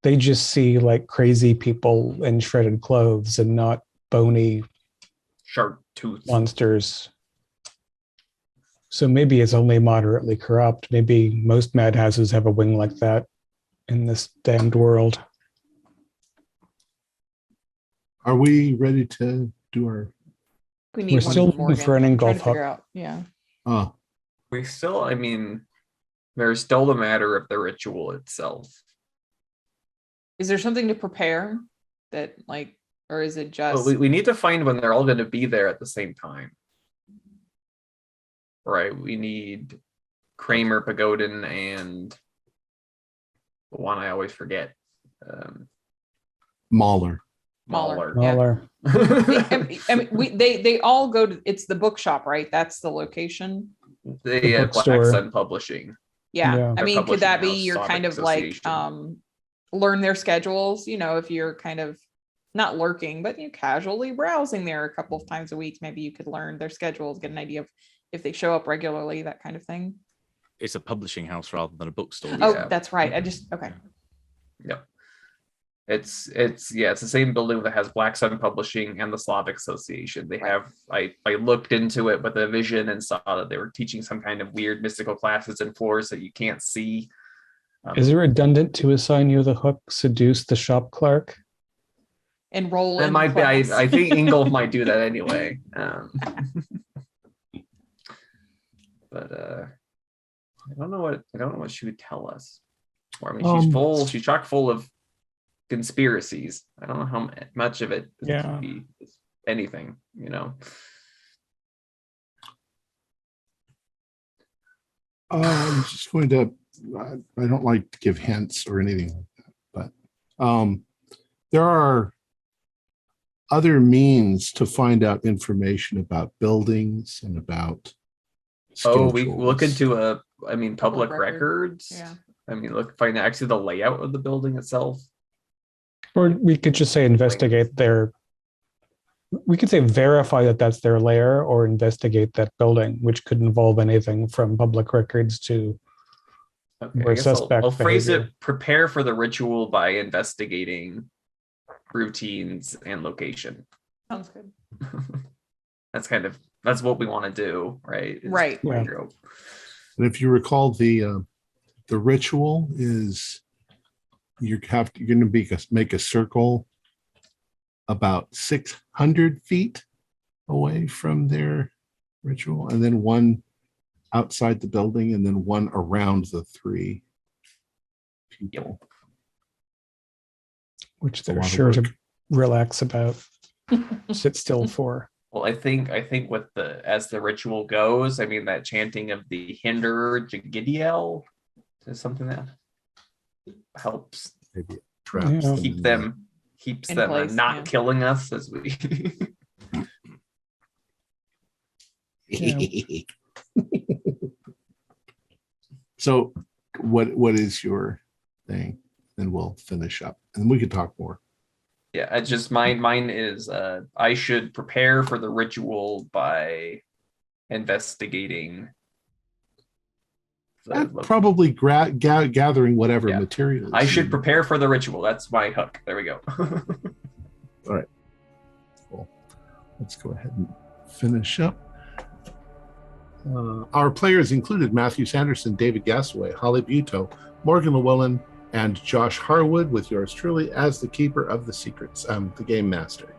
they just see like crazy people in shredded clothes and not bony sharp tooth monsters. So maybe it's only moderately corrupt. Maybe most madhouses have a wing like that in this damned world. Are we ready to do our... We're still looking for an Ingolf hook. Yeah. Oh. We still, there's still the matter of the ritual itself. Is there something to prepare that or is it just... Well, we need to find when they're all going to be there at the same time. Right, we need Kramer, Pagodin, and the one I always forget. Mahler. Mahler. They all go to, it's the bookshop, right? That's the location. The Black Sun Publishing. Yeah. Could that be your kind of learn their schedules? If you're kind of not lurking, but casually browsing there a couple of times a week. Maybe you could learn their schedules, get an idea of if they show up regularly, that kind of thing. It's a publishing house rather than a bookstore. Oh, Yeah. that's right. Okay. Yep. It's the same building that has Black Sun Publishing and the Slavic Association. They have I looked into it with a vision and saw that they were teaching some kind of weird mystical classes in floors that you can't see. Is it redundant to assign you the hook, seduce the shop clerk? Enroll That in might be. class. I think Ingolf might do that anyway. But I don't know what she would tell us. Or I mean, she's chock full of conspiracies. I don't know how much of it could be anything, I'm just going to, I don't like to give hints or anything like that, but there are other means to find out information about buildings and about we look into public records. Yeah. Find actually the layout of the building itself. Or we could just say investigate we could say verify that that's their lair, or investigate that building, which could involve anything from public records to I'll phrase it: prepare for the ritual by investigating routines and location. Sounds good. That's what we want to do, right? Right. Yeah. And if you recall, the ritual is you're going to make a circle about 600 feet away from their ritual, and then one outside the building, and then one around the three people. Which they're sure to relax about, sit still for. Well, I think with as the ritual goes, that chanting of the Hinder Jagidiel is something that helps Maybe it traps keeps in them place, not killing us as we. So, what is your thing? Then we'll finish up, and we can talk more. Yeah, it's just mine is I should prepare for the ritual by investigating. Probably gathering whatever materials. I should prepare for the ritual. That's my hook. There we go. All right. Cool. Let's go ahead and finish up. Our players included Matthew Sanderson, David Gasaway, Holly Buto, Morgan Llewellyn, and Josh Harwood, with yours truly as the keeper of the secrets, the game master.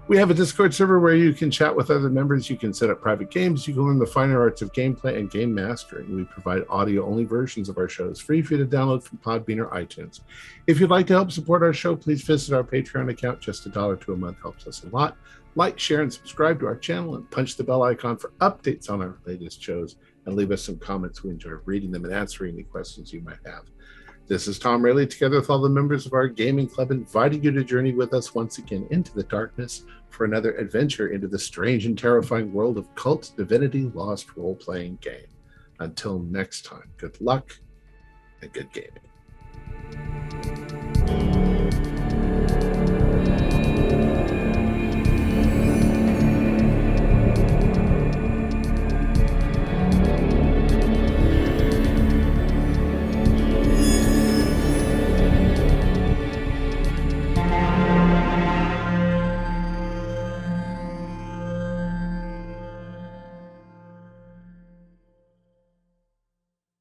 We have a Discord server where you can chat with other members. You can set up private games. You can learn the finer arts of gameplay and game mastering. We provide audio-only versions of our shows, free for you to download from Podbean or iTunes. If you'd like to help support our show, please visit our Patreon account. Just $1 a month helps us a lot. Like, share, and subscribe to our channel, and punch the bell icon for updates on our latest shows, and leave us some comments. We enjoy reading them and answering any questions you might have. This is Tom Rayleigh, together with all the members of our gaming club, inviting you to journey with us once again into the darkness for another adventure into the strange and terrifying world of KULT Divinity Lost role-playing game. Until next time, good luck and good gaming.